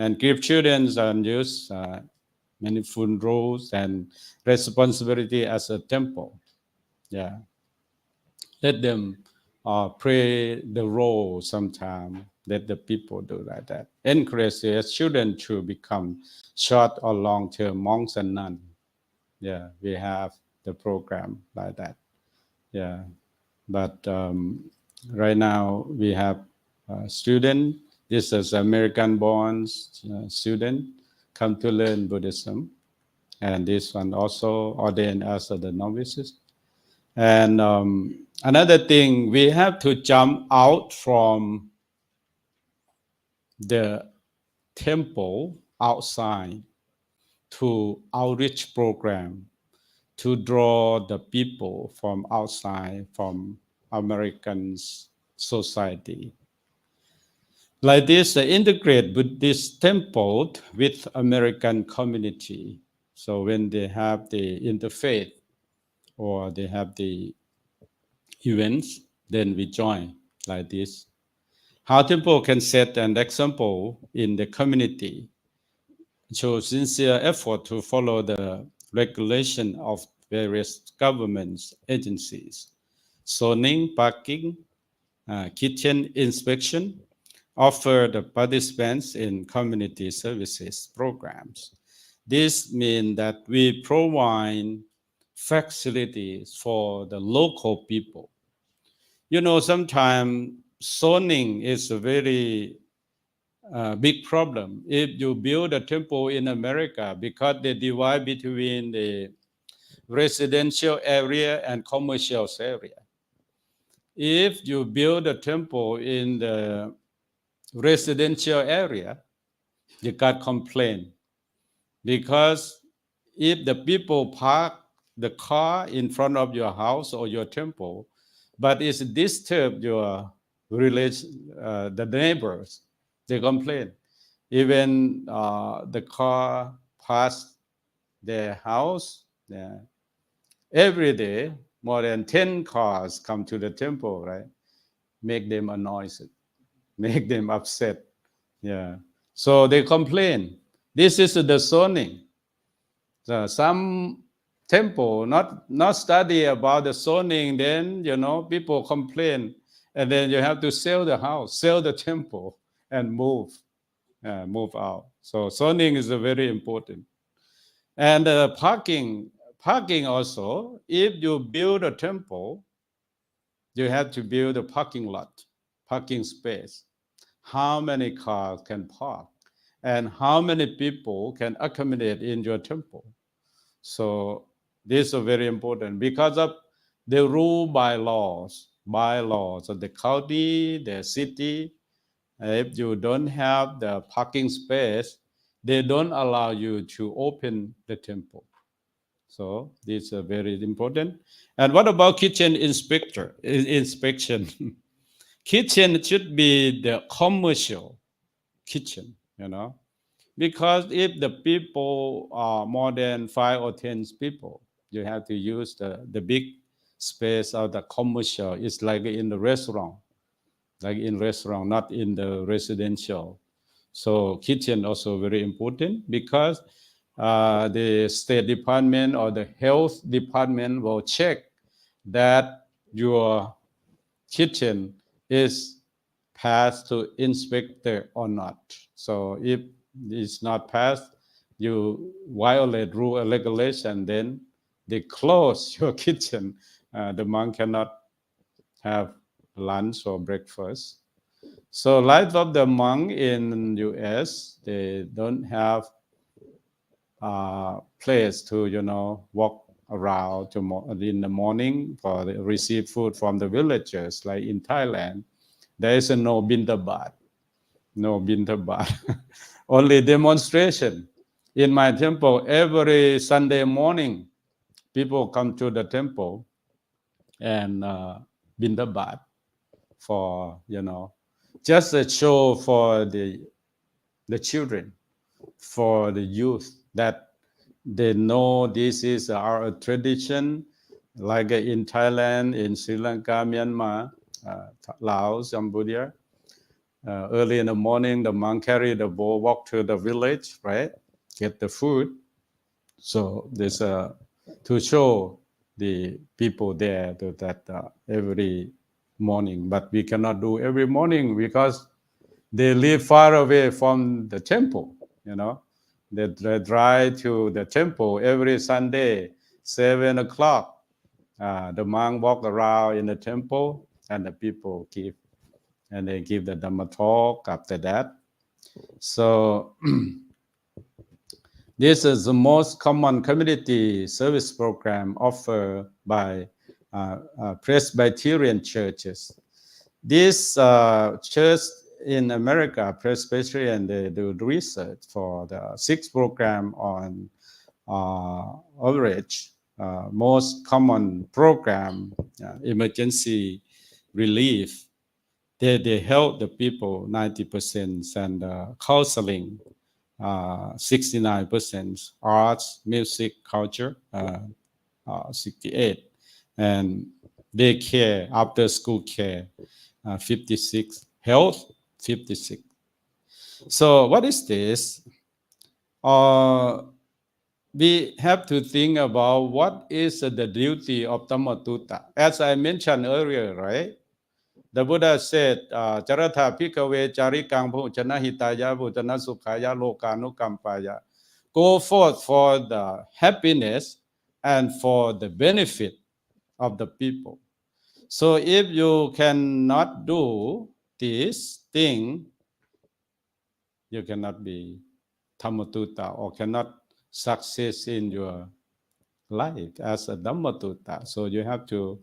and give children and youth meaningful roles and responsibility as a temple. Yeah, let them play the role sometime. Let the people do like that. Encourage their children to become short or long-term monks and nuns. Yeah, we have the program like that. Yeah, but right now we have a student. This is American-born student come to learn Buddhism, and this one also ordained as the novices. And another thing, we have to jump out from the temple outside to outreach program to draw the people from outside, from American society. Like this, integrate Buddhist temple with American community. So when they have the interfaith or they have the events, then we join like this. How temple can set an example in the community, show sincere effort to follow the regulation of various government agencies, zoning, parking, kitchen inspection, offer the participants in community services programs. This means that we provide facilities for the local people. Sometimes zoning is a very big problem. If you build a temple in America, because they divide between the residential area and commercial area. If you build a temple in the residential area, you got complaint. Because if the people park the car in front of your house or your temple, but it's disturb your relation, the neighbors, they complain. Even the car pass their house every day, more than 10 cars come to the temple, right? Make them annoyed, make them upset. Yeah. So they complain. This is the zoning. So some temple not study about the zoning, then people complain, and then you have to sell the house, sell the temple, and move out. So zoning is very important. And parking also. If you build a temple, you have to build a parking lot, parking space. How many cars can park, and how many people can accommodate in your temple? So this is very important because of the rule bylaws of the county, the city. If you don't have the parking space, they don't allow you to open the temple. So this is very important. And what about kitchen inspection? Kitchen should be the commercial kitchen, because if the people are more than 5 or 10 people, you have to use the big space of the commercial. It's like in the restaurant, not in the residential. So kitchen also very important because the State Department or the Health Department will check that your kitchen is passed to inspector or not. So if it's not passed, you violate rule and regulation, then they close your kitchen. The monk cannot have lunch or breakfast. So life of the monk in US, they don't have place to, walk around in the morning for receive food from the villagers. Like in Thailand, there is no bintabat, only demonstration. In my temple, every Sunday morning, people come to the temple and bintabat for, just a show for the children, for the youth, that they know this is our tradition, like in Thailand, in Sri Lanka, Myanmar, Laos, Cambodia. Early in the morning, the monk carry the bowl, walk to the village, right? Get the food. So there's to show the people there that every morning, but we cannot do every morning because they live far away from the temple, They drive to the temple every Sunday, 7 o'clock. The monk walk around in the temple and the people give, and they give the Dhamma talk after that. So this is the most common community service program offered by Presbyterian churches. This church in America, Presbyterian, they do research for the 6 program on average. Most common program, emergency relief, they help the people 90%, and counseling 69%, arts, music, culture 68%, and daycare, after school care 56%, health 56%. So what is this? We have to think about what is the duty of Dhammatutta. As I mentioned earlier, right? The Buddha said, Charatha Bhikkhave Charikang Bhujana Hitaya Bhujana Sukhaya Lokanukampaya. Go forth for the happiness and for the benefit of the people. So if you cannot do this thing, you cannot be Dhammatutta or cannot success in your life as a Dhammatutta. So you have to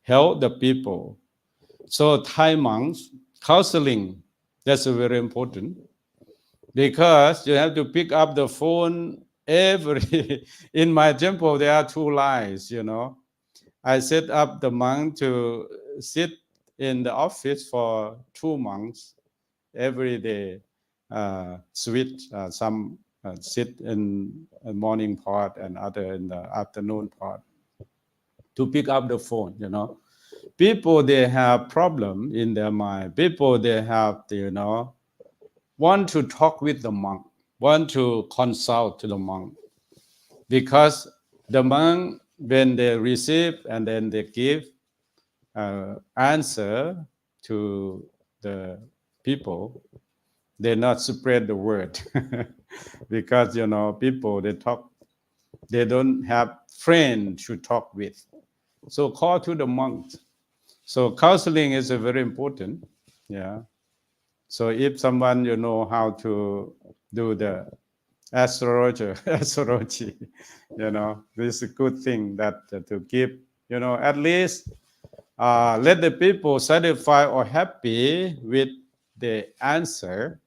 help the people. So Thai monks, counseling, that's very important, because you have to pick up the phone in my temple, there are 2 lines, I set up the monk to sit in the office for 2 months every day, switch, some sit in the morning part and other in the afternoon part, to pick up the phone, People, they have problem in their mind. People, they have, want to talk with the monk, want to consult to the monk. Because the monk, when they receive and then they give answer to the people, they not spread the word. Because, people, they don't have friends to talk with. So call to the monks. So counseling is very important. Yeah. So if someone how to do the astrology, this is a good thing that to give, at least let the people satisfied or happy with the answer,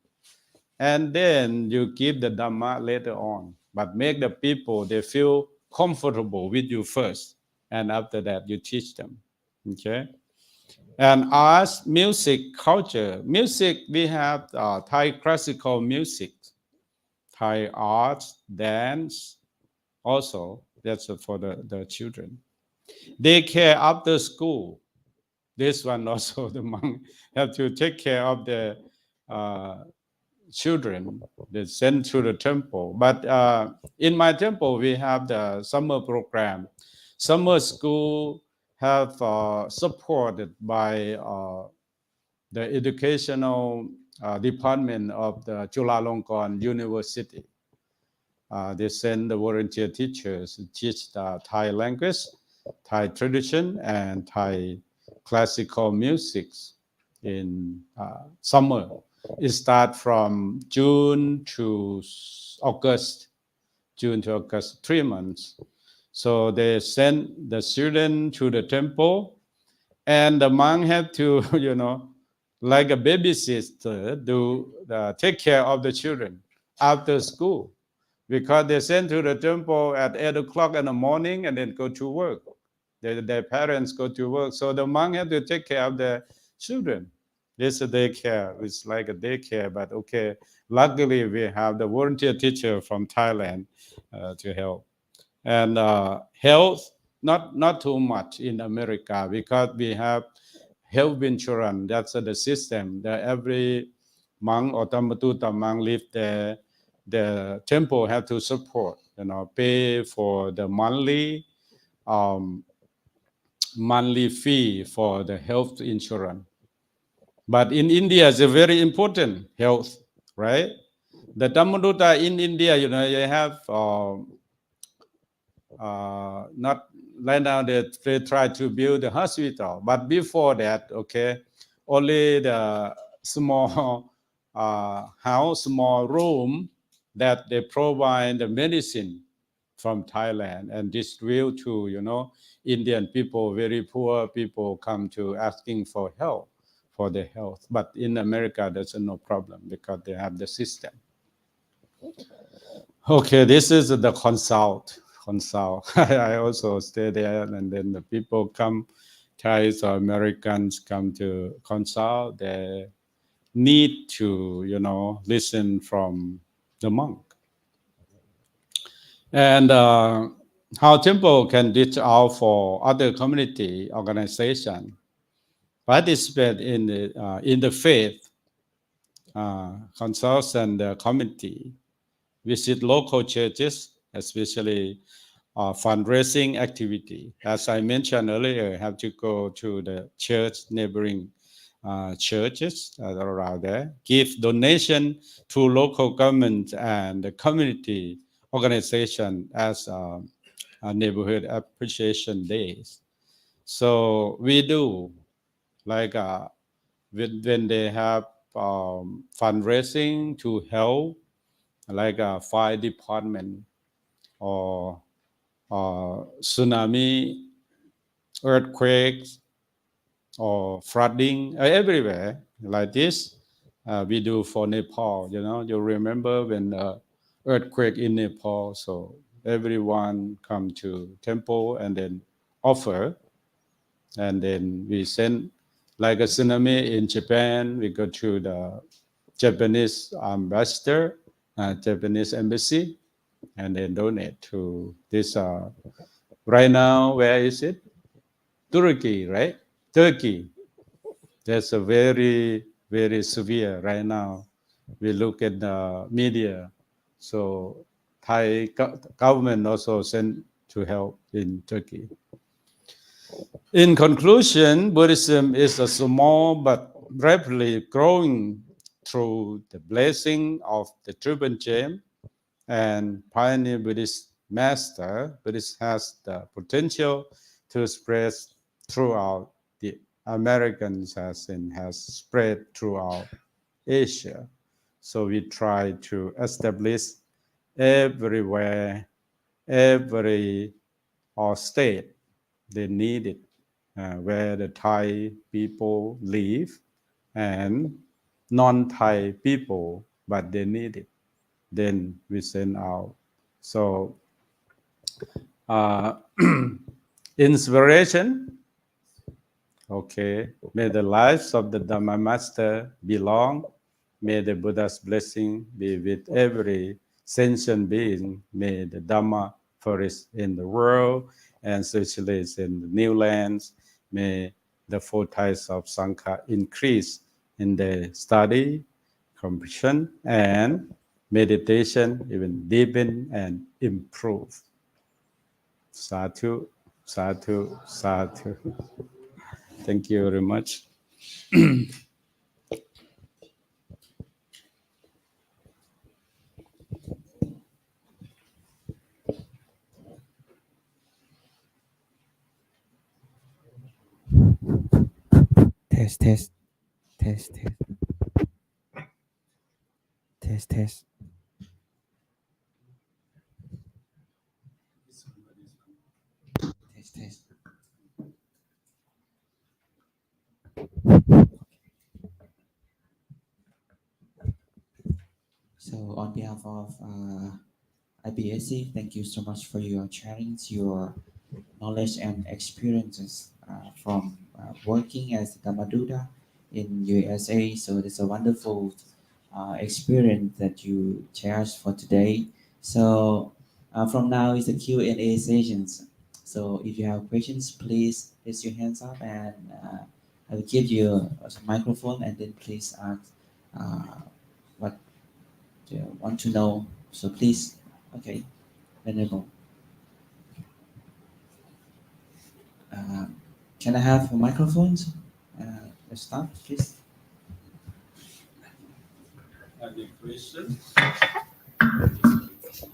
and then you give the Dhamma later on. But make the people, they feel comfortable with you first, and after that you teach them. Okay. And arts, music, culture. Music, we have Thai classical music, Thai arts, dance, also, that's for the children. Daycare after school. This one also, the monk have to take care of the children. They send to the temple. But in my temple, we have the summer program. Summer school have supported by the educational department of the Chulalongkorn University. They send the volunteer teachers to teach the Thai language, Thai tradition, and Thai classical music in summer. It starts from June to August, 3 months. So they send the student to the temple, and the monk have to, like a babysitter, take care of the children after school, because they send to the temple at 8 o'clock in the morning and then go to work. Their parents go to work, so the monk have to take care of the children. It's a daycare. It's like a daycare, but okay. Luckily, we have the volunteer teacher from Thailand to help. And health, not too much in America, because we have health insurance. That's the system that every monk or Dhamma monk live there. The temple have to support, pay for the monthly fee for the health insurance. But in India, it's a very important health, right? The Dhamma in India, they have not right now. They try to build a hospital, but before that, okay, only the small house, small room that they provide the medicine from Thailand and distribute to Indian people, very poor people come to asking for help for their health. But in America, there's no problem because they have the system. Okay, this is the consult. I also stay there, and then the people come, Thais or Americans come to consult. They need to listen from the monk. And how temple can reach out for other community organization, participate in the faith, consult and the community, visit local churches, especially fundraising activity. As I mentioned earlier, have to go to the church, neighboring churches around there, give donation to local government and the community organization as neighborhood appreciation days. So we do, like when they have fundraising to help, like a fire department or tsunami, earthquakes, or flooding everywhere like this. We do for Nepal. You remember when earthquake in Nepal, so everyone come to temple and then offer, and then we send, like a tsunami in Japan, we go to the Japanese ambassador, Japanese embassy, and then donate to this. Right now, where is it? Turkey, right? Turkey. That's a very, very severe right now. We look at the media. So Thai government also sent to help in Turkey. In conclusion, Buddhism is a small but rapidly growing through the blessing of the Triple Gem and pioneer Buddhist master. Buddhism has the potential to spread throughout the Americas has spread throughout Asia. So we try to establish everywhere, every state they need it, where the Thai people live and non-Thai people, but they need it. Then we send out. So inspiration. Okay. May the lives of the Dhamma Master be long. May the Buddha's blessing be with every sentient being. May the Dhamma flourish in the world and especially in the new lands. May the 4 types of Sangha increase in the study, compassion and meditation even deepen and improve. Sadhu, sadhu, sadhu. Thank you very much. Test, test, test, test, test, test. Test, test. So on behalf of IBAC, thank you so much for your sharing your knowledge and experiences from working as a Dhammaduta in USA. So it's a wonderful experience that you shared for today. So from now is the Q&A sessions. So if you have questions, please raise your hands up and I will give you a microphone and then please ask what you want to know. So please, okay, Venerable. Can I have microphones? Let's start, please. Any question?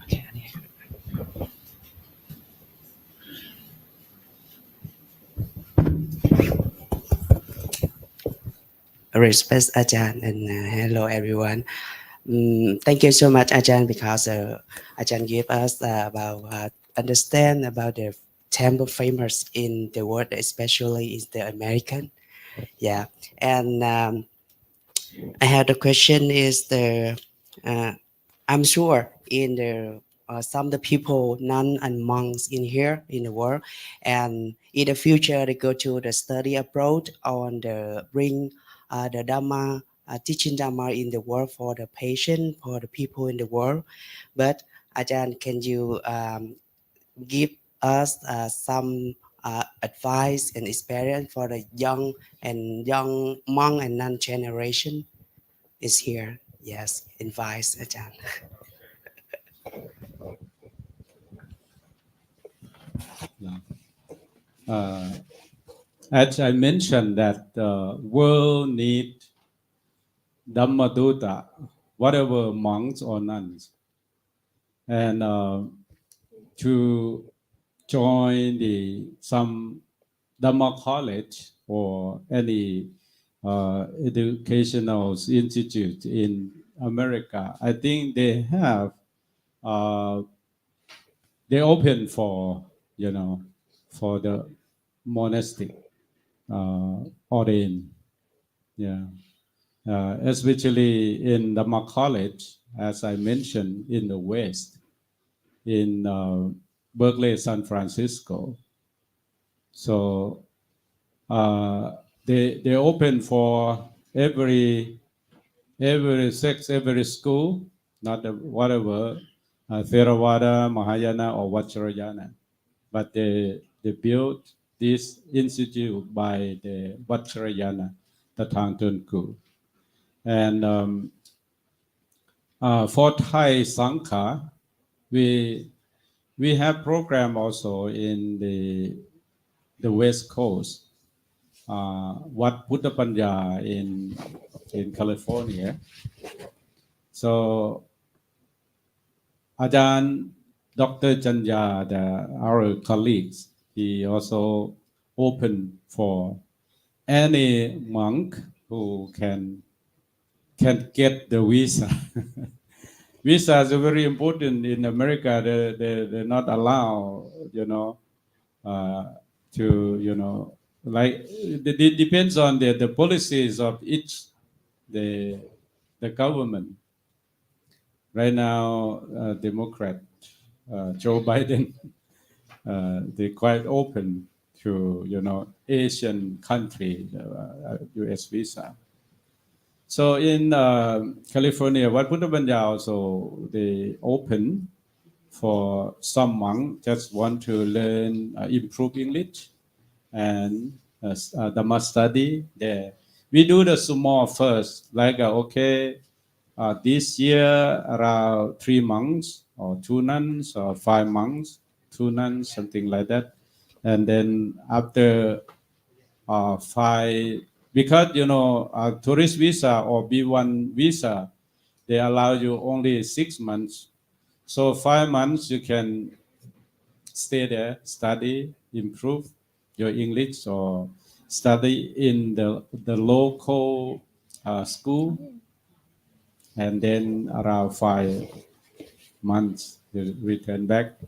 Okay, Respect Ajahn and hello everyone. Thank you so much Ajahn because Ajahn gave us about understand about the temple famous in the world, especially in the American. Yeah, and I have the question is uh, I'm sure in the some of the people, nun and monks in here in the world, and in the future they go to the study abroad on the bring the Dhamma, teaching Dhamma in the world for the patient, for the people in the world. But Ajahn, can you give us some advice and experience for the young monk and nun generation is here? Yes, advice, Ajahn. As I mentioned that the world need Dhammadutta, whatever monks or nuns, and to join some Dhamma college or any educational institute in America. I think they have they open for for the monastic ordain, yeah. Especially in Dhamma college, as I mentioned, in the West, in Berkeley, San Francisco. So they open for every sex, every school, not whatever Theravada, Mahayana, or Vajrayana, but they built this institute by the Vajrayana, the Thangtunku. And for Thai Sangha, we have program also in the West Coast. Wat Buddha Panya in California. So Ajahn Dr. Chanya, our colleagues, he also opened for any monk who can get the visa. Visas are very important in America. They're not allowed, to, like it depends on the policies of each the government. Right now, Democrat Joe Biden, they're quite open to Asian country U.S. visa. So in California, Wat Buddha Banya also they open for some monk just want to learn improve English and Dhamma study there. We do the small first, like okay, this year around 3 months or 2 nuns or 5 months, 2 nuns, something like that. And then after 5, because tourist visa or B1 visa, they allow you only 6 months. So 5 months you can stay there, study, improve your English, or study in the local school. And then around 5 months you return back.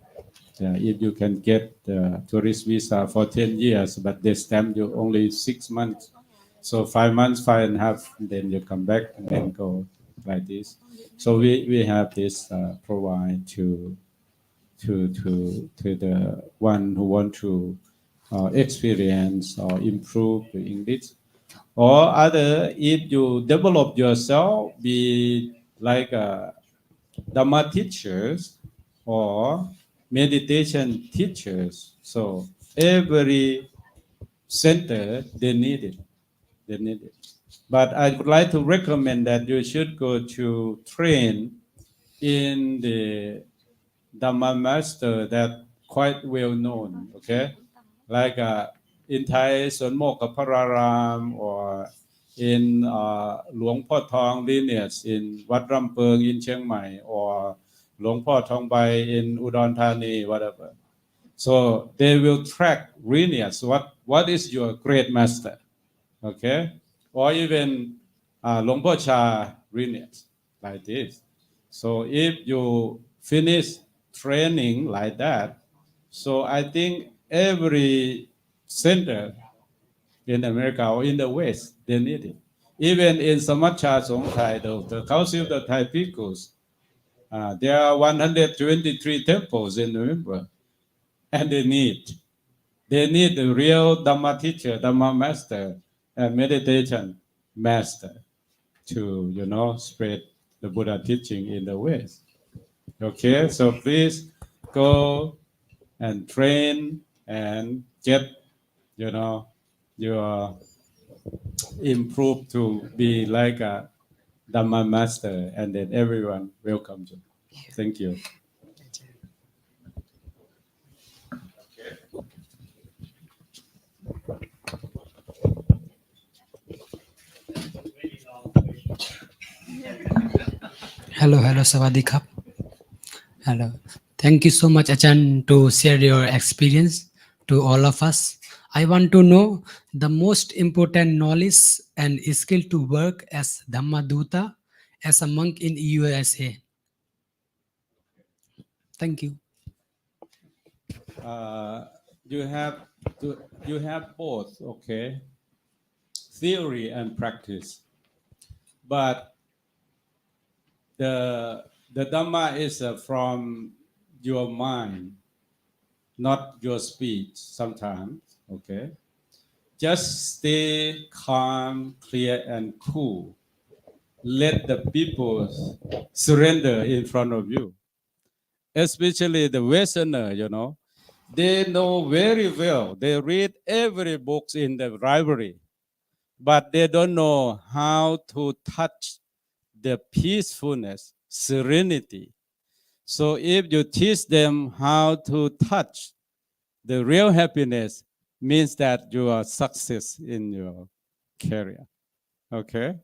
If you can get the tourist visa for 10 years, but they stamp you only 6 months. So 5 months, 5.5, then you come back and then go like this. So we have this provide to the one who want to experience or improve the English. Or other, if you develop yourself, be like a Dhamma teachers or meditation teachers. So every center, they need it. They need it. But I would like to recommend that you should go to train in the Dhamma master that quite well known, okay? Like in Thai, Son Mok Pararam, or in Luang Po Thong lineage in Wat Ram Peung in Chiang Mai, or Luang Po Thong Bai in Udon Thani, whatever. So they will track lineage. What is your great master? Okay? Or even Luang Po Cha lineage, like this. So if you finish training like that, so I think every center in America or in the West, they need it. Even in Samacha Songthai, the Council of the Thai Bhikkhus, there are 123 temples in November, and they need the real Dhamma teacher, Dhamma master, and meditation master to spread the Buddha teaching in the West. Okay, so please go and train and get your improve to be like a Dhamma master, and then everyone welcomes you. Thank you. Hello, Sawadee Khap. Hello. Thank you so much, Achan, to share your experience to all of us. I want to know the most important knowledge and skill to work as Dhammaduta, as a monk in USA. Thank you. You have both, okay, theory and practice, but the Dhamma is from your mind, not your speech sometimes, okay? Just stay calm, clear, and cool. Let the people surrender in front of you. Especially the Westerner, they know very well. They read every book in the library, but they don't know how to touch the peacefulness, serenity. So if you teach them how to touch the real happiness, means that you are success in your career. Okay?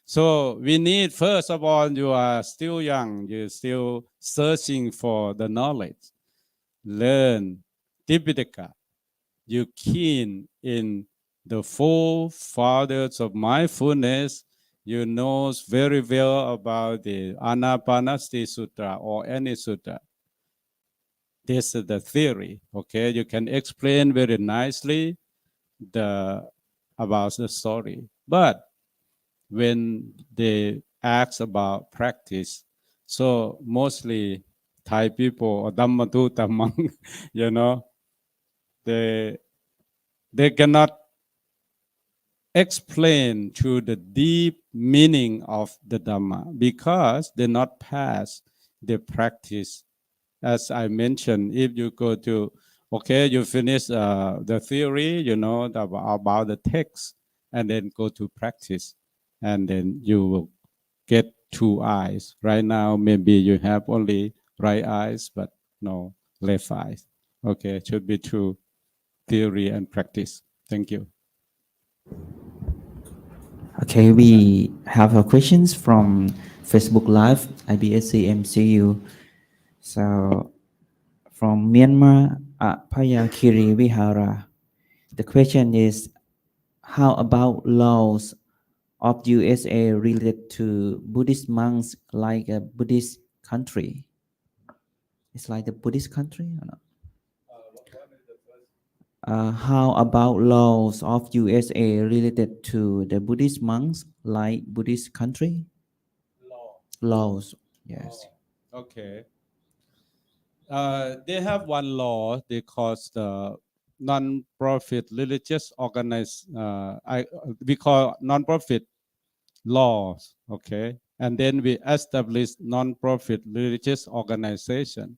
So we need, first of all, you are still young, you're still searching for the knowledge. Learn Tipitaka. You keen in the four fathers of mindfulness. You know very well about the Anapanasati Sutra or any sutra. This is the theory, okay? You can explain very nicely about the story. But when they ask about practice, so mostly Thai people or Dhammadutta monk, they cannot explain to the deep meaning of the Dhamma because they not pass the practice. As I mentioned, if you go to, okay, you finish the theory, about the text, and then go to practice, and then you will get two eyes. Right now, maybe you have only right eyes, but no left eyes. Okay, it should be true theory and practice. Thank you. Okay, we have questions from Facebook Live, IBAA MCU. So, from Myanmar, Payakiri Vihara, the question is, how about laws of USA related to Buddhist monks like a Buddhist country? It's like the Buddhist country or not? How about laws of USA related to the Buddhist monks like Buddhist country? Laws, yes. Okay. They have one law. They call the non-profit religious we call non-profit laws. Okay, and then we establish non-profit religious organization.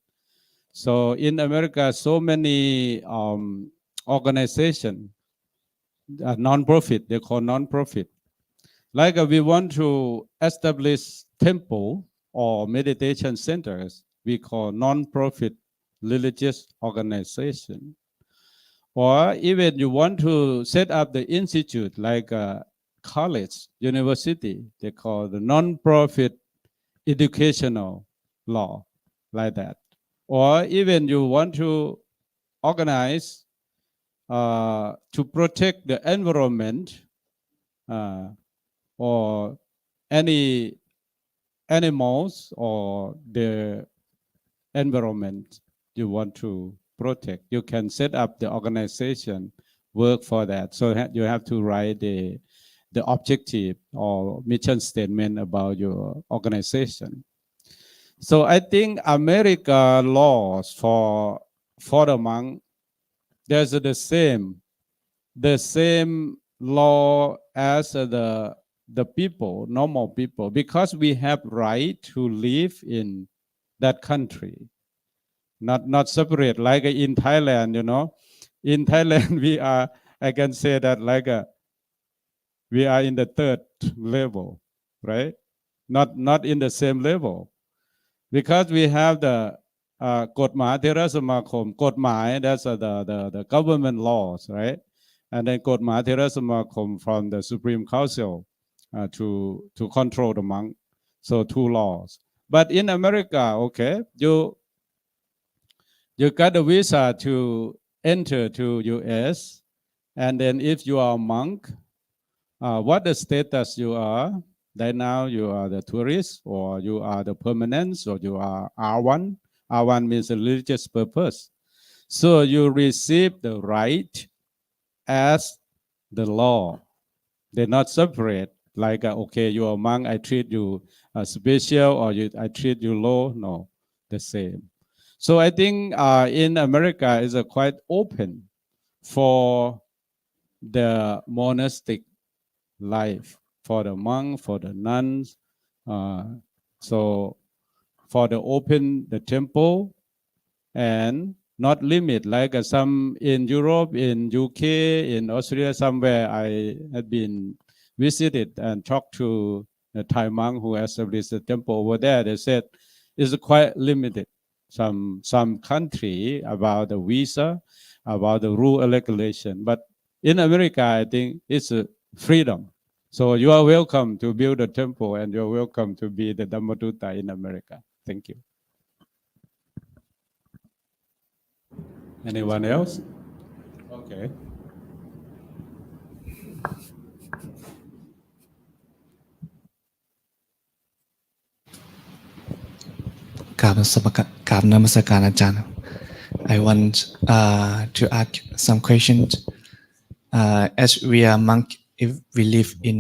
So in America, so many organization, non-profit. They call non-profit. Like we want to establish temple or meditation centers, we call non-profit religious organization. Or even you want to set up the institute like a college, university, they call the non-profit educational law, like that. Or even you want to organize to protect the environment or any animals or the environment you want to protect. You can set up the organization, work for that. So you have to write the objective or mission statement about your organization. So I think America laws for the monk, there's the same law as the people, normal people, because we have right to live in that country, not separate like in Thailand. In Thailand I can say that like we are in the third level, right? Not in the same level, because we have the กฎหมายเทรสมาคม กฎหมาย that's the government laws, right? And then กฎหมายเทรสมาคม from the Supreme Council to control the monk. So two laws. But in America, okay, you got a visa to enter to US, and then if you are a monk, what the status you are, right now you are the tourist, or you are the permanent, or you are R1. R1 means a religious purpose. So you receive the right as the law. They're not separate. Like, okay, you are a monk, I treat you special, or I treat you low. No, the same. So I think in America is quite open for the monastic life, for the monk, for the nuns. So for the open the temple and not limit like some in Europe, in UK, in Australia, somewhere I had been visited and talked to the Thai monk who established the temple over there. They said it's quite limited. Some country about the visa, about the rule and regulation. But in America, I think it's a freedom. So you are welcome to build a temple, and you're welcome to be the Dhammadutta in America. Thank you. Anyone else? Okay. กราบนมัสการอาจารย์ I want to ask some questions. As we are monk, if we live in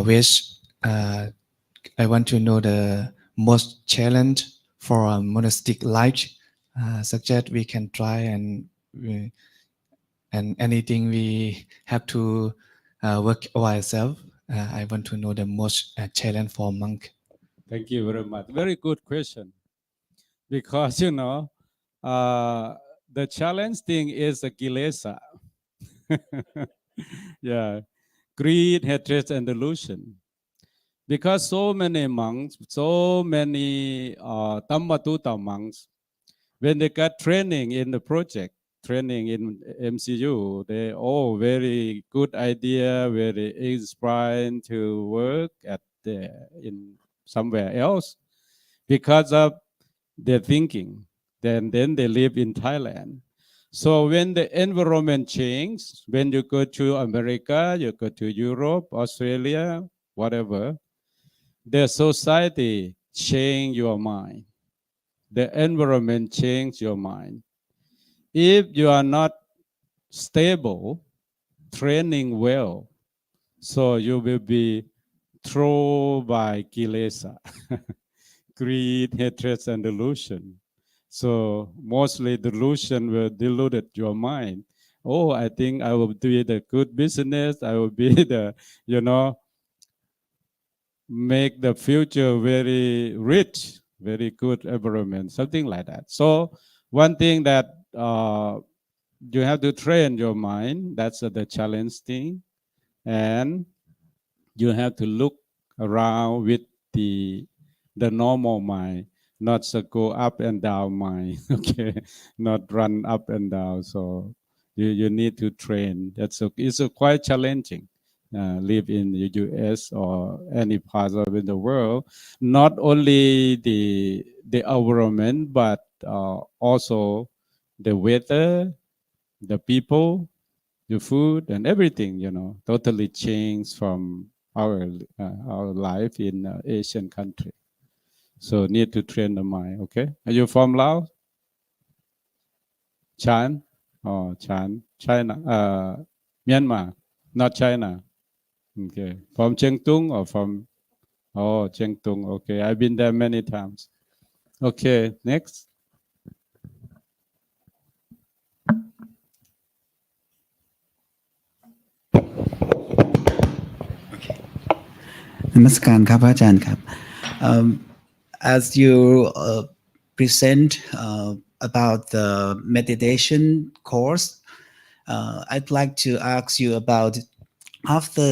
West, I want to know the most challenge for a monastic life, such that we can try and anything we have to work ourselves. I want to know the most challenge for monk. Thank you very much. Very good question. Because, the challenge thing is the kilesa. Yeah. Greed, hatred, and delusion. because so many monks, so many Tammatuta monks, when they got training in the project, training in MCU, they all very good idea, very inspired to work at in somewhere else because of their thinking. Then they live in Thailand. So when the environment changes, when you go to America, you go to Europe, Australia, whatever, the society change your mind. The environment change your mind. If you are not stable, training well, so you will be thrown by kilesa, greed, hatred, and delusion. So mostly delusion will dilute your mind. Oh, I think I will do the good business. I will be the, make the future very rich, very good environment, something like that. So one thing that you have to train your mind. That's the challenge thing, and you have to look around with the normal mind, not to go up and down mind. Okay, not run up and down. So you need to train. It's quite challenging. Live in the U.S. or any part of in the world, not only the environment, but also the weather, the people, the food, and everything. Totally changed from our life in Asian country. So need to train the mind. Okay, are you from Laos? Chan? Oh, Chan, China, Myanmar, not China. Okay, from Chengtung or from? Oh, Chengtung. Okay, I've been there many times. Okay, next. Namaskar ครับอาจารย์ครับ as you present about the meditation course, I'd like to ask you about after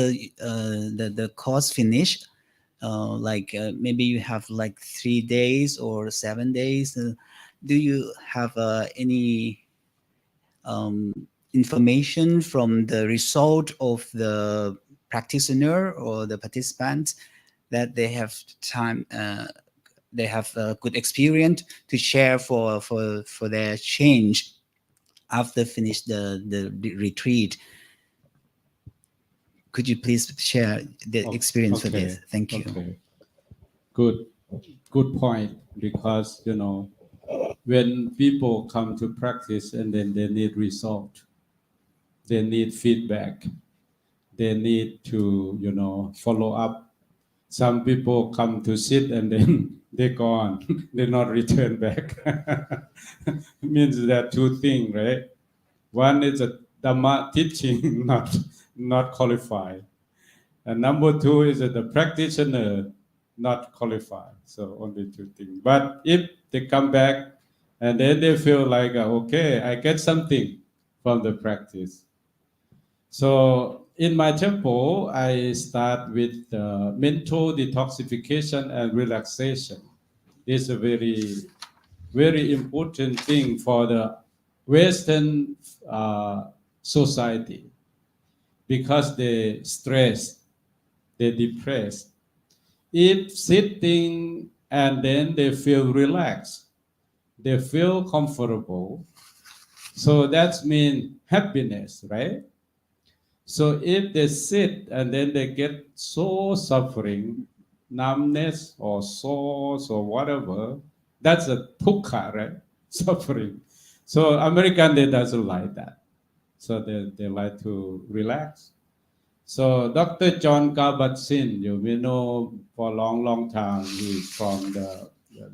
the course finished, like maybe you have like 3 days or 7 days. Do you have any information from the result of the practitioner or the participants that they have time, they have a good experience to share for their change after finish the retreat? Could you please share the experience for this? Thank you. Okay. Good point, because when people come to practice and then they need result, they need feedback, they need to follow up. Some people come to sit and then they gone, they not return back. Means there are two things, right? One is a Dhamma teaching not qualified, and number two is that the practitioner not qualified. So only two things. But if they come back and then they feel like, okay, I get something from the practice. So in my temple, I start with mental detoxification and relaxation. It's a very, very important thing for the Western society, because they stress, they depressed. If sitting and then they feel relaxed, they feel comfortable. So that means happiness, right? So if they sit and then they get so suffering, numbness or sores or whatever, that's a dukkha, right? Suffering. So American, they doesn't like that. So they like to relax. So Dr. John Kabat-Zinn, you may know for a long time, he's from the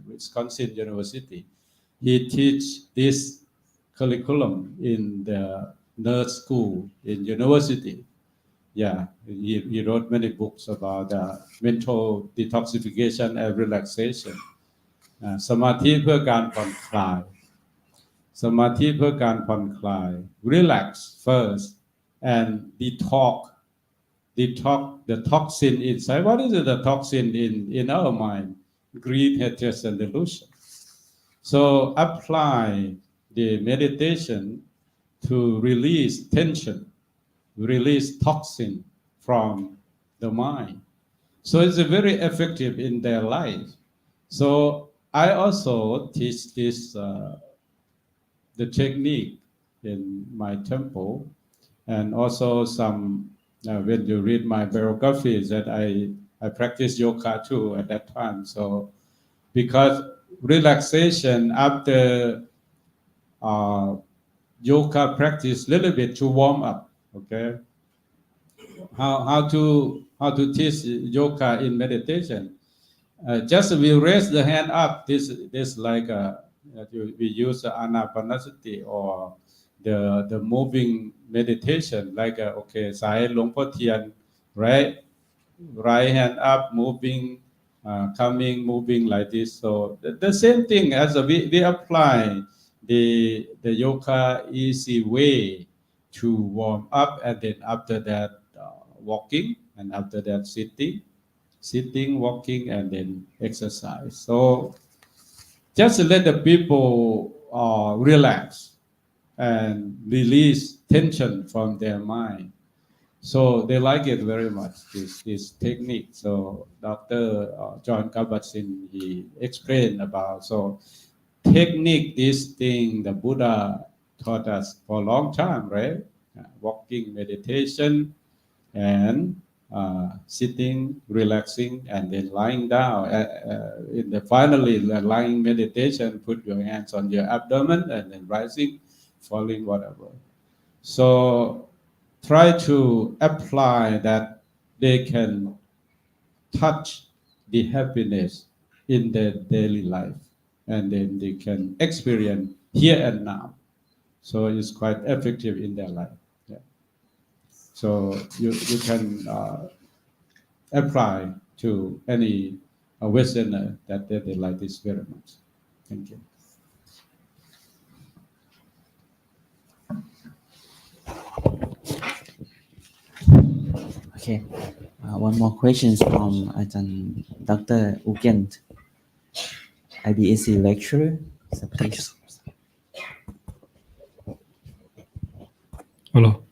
Wisconsin University. He teach this curriculum in the nurse school in university. Yeah, he wrote many books about mental detoxification and relaxation. สมาธิเพื่อการผ่อนคลาย สมาธิเพื่อการผ่อนคลาย relax first and detox the toxin inside. What is it, the toxin in our mind? Greed, hatred, and delusion. So apply the meditation to release tension, release toxin from the mind. So it's very effective in their life. So I also teach this the technique in my temple, and also some when you read my biography that I practiced yoga too at that time. So because relaxation after yoga practice little bit to warm up. Okay, how to teach yoga in meditation? Just we raise the hand up. This like we use anapanasati or the moving meditation like okay, Sai Long Po Tian, right? Right hand up, moving, coming, moving like this. So the same thing as we apply the yoga easy way to warm up, and then after that walking, and after that sitting, walking, and then exercise. So just let the people relax and release tension from their mind. So they like it very much, this technique. So Dr. John Kabat-Zinn, he explained about, so technique, this thing the Buddha taught us for a long time, right? Walking, meditation, and sitting, relaxing, and then lying down. In the finally, the lying meditation, put your hands on your abdomen and then rising, falling, whatever. So try to apply that they can touch the happiness in their daily life, and then they can experience here and now. So it's quite effective in their life. Yeah. So you can apply to any Westerner that they like this very much. Thank you. Okay, one more question from Dr. Ukent, IBAC lecturer. So please. Hello.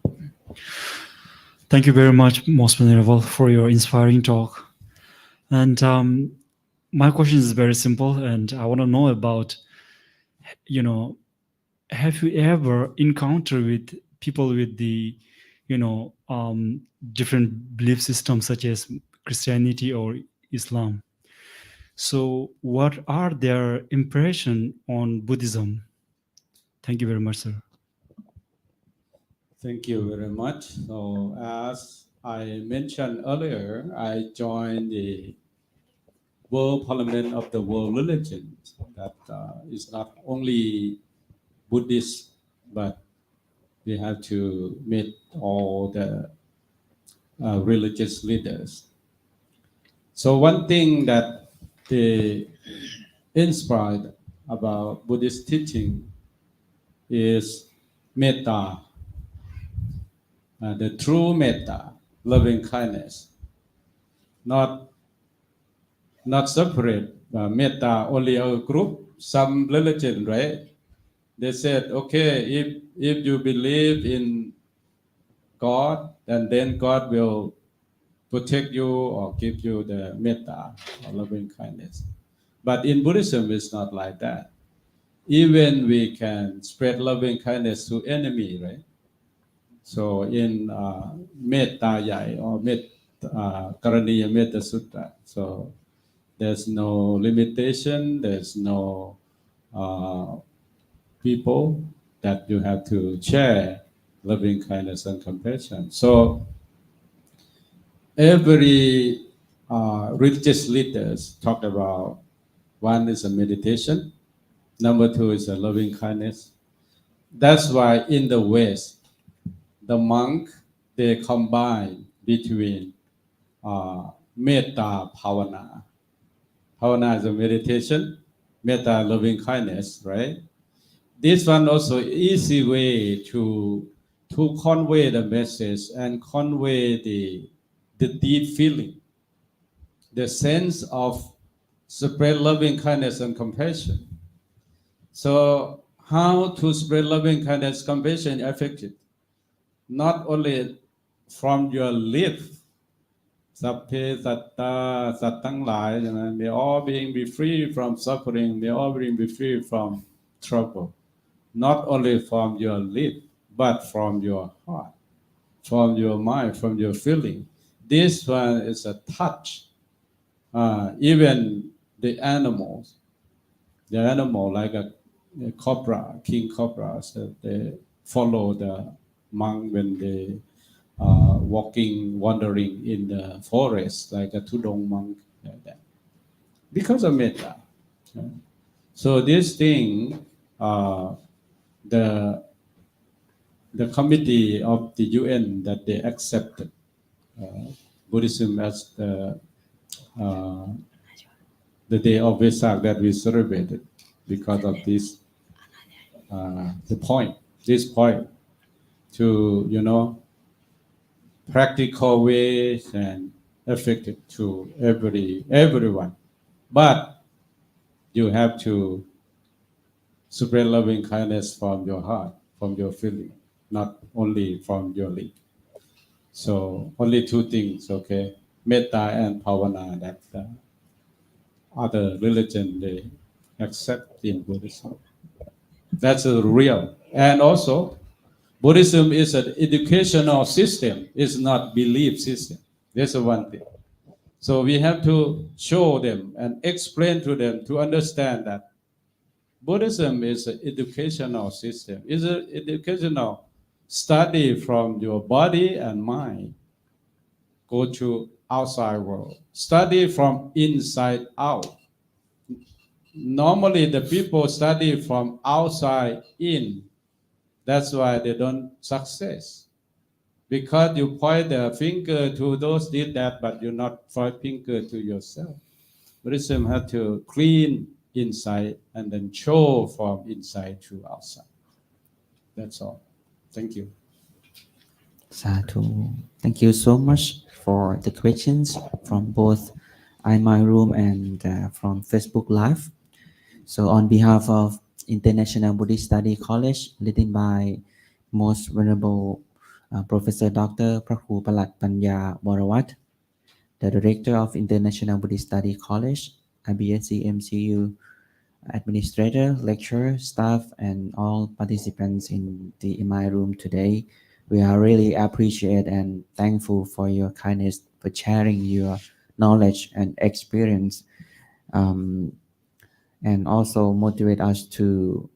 Thank you very much, Most Venerable, for your inspiring talk. And my question is very simple, and I want to know about, have you ever encountered with people with the, different belief systems such as Christianity or Islam? So what are their impression on Buddhism? Thank you very much, sir. Thank you very much. So as I mentioned earlier, I joined the World Parliament of the World Religions. That is not only Buddhist, but we have to meet all the religious leaders. So one thing that they inspired about Buddhist teaching is metta, the true metta, loving kindness, not separate metta only a group. Some religion, right? They said, okay, if you believe in God, and then God will protect you or give you the metta or loving kindness. But in Buddhism, it's not like that. Even we can spread loving kindness to enemy, right? So in Metta Yai or Karaniya Metta Sutta, so there's no limitation, there's no people that you have to share loving kindness and compassion. So every religious leaders talked about, one is a meditation, number two is a loving kindness. That's why in the West, the monk, they combine between metta bhavana. Bhavana is a meditation, metta loving kindness, right? This one also easy way to convey the message and convey the the deep feeling, the sense of spread loving kindness and compassion. So how to spread loving kindness, compassion effective? Not only from your lips, สัพเพสัตตาสัตว์ทั้งหลาย may all being be free from suffering, may all being be free from trouble. Not only from your lips, but from your heart, from your mind, from your feeling. This one is a touch. Even the animals like a cobra, king cobra, so they follow the monk when they wandering in the forest like a Tudong monk, like that, because of metta. So this thing, the committee of the UN that they accepted Buddhism as the day of Vesak that we celebrated because of this this point to practical ways and effective to everyone. But you have to spread loving kindness from your heart, from your feeling, not only from your lips. So only two things, okay? Metta and Bhavana, that other religion they accept in Buddhism. That's real. And also, Buddhism is an educational system. It's not belief system. That's one thing. So we have to show them and explain to them to understand that Buddhism is an educational system. It's an educational study from your body and mind. Go to outside world. Study from inside out. Normally the people study from outside in. That's why they don't success. Because you point the finger to those did that, but you not point finger to yourself. Buddhism has to clean inside and then show from inside to outside. That's all. Thank you. Sadhu. Thank you so much for the questions from both iMind Room and from Facebook Live. So on behalf of International Buddhist Study College, led by Most Venerable Professor Dr. Prakhu Palat Panya Borawat, the Director of International Buddhist Study College, IBAA MCU Administrator, lecturer, staff, and all participants in the iMind Room today, we are really appreciate and thankful for your kindness, for sharing your knowledge and experience, and also motivate us to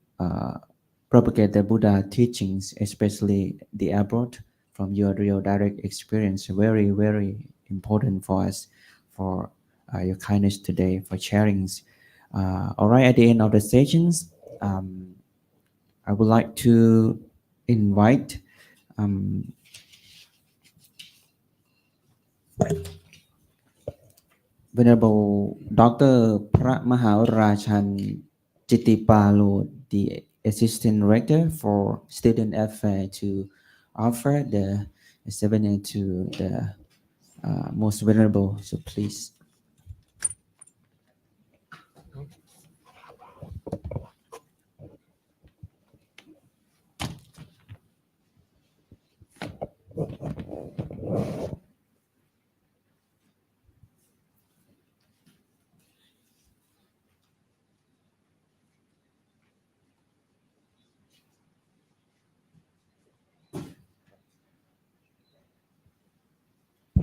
propagate the Buddha teachings, especially the abroad, from your real direct experience. Very, very important for us, for your kindness today, for sharings. All right, at the end of the sessions, I would like to invite Venerable Dr. Phra Maharachan Chittipalo, the Assistant Rector for Student Affairs, to offer the seminar to the Most Venerable. So please.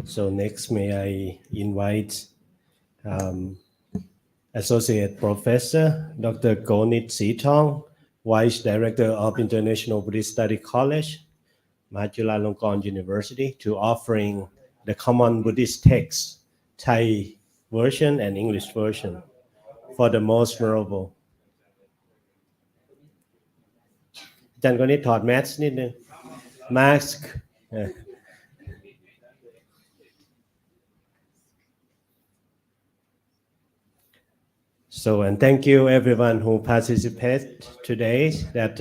So next, may I invite Associate Professor Dr. Gonit Sitong, Vice Director of International Buddhist Study College, Mahachulalongkorn University, to offering the common Buddhist text, Thai version and English version, for the most vulnerable. อาจารย์คนนี้ถอดแมสนิดนึง mask. So, and thank you everyone who participated today. That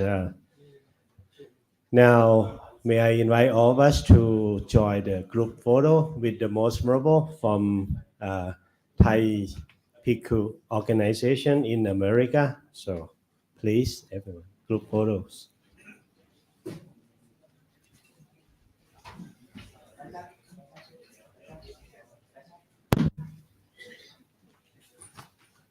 now May I invite all of us to join the group photo with the most memorable from Thai Bhikkhu organization in America. So please, everyone, group photos.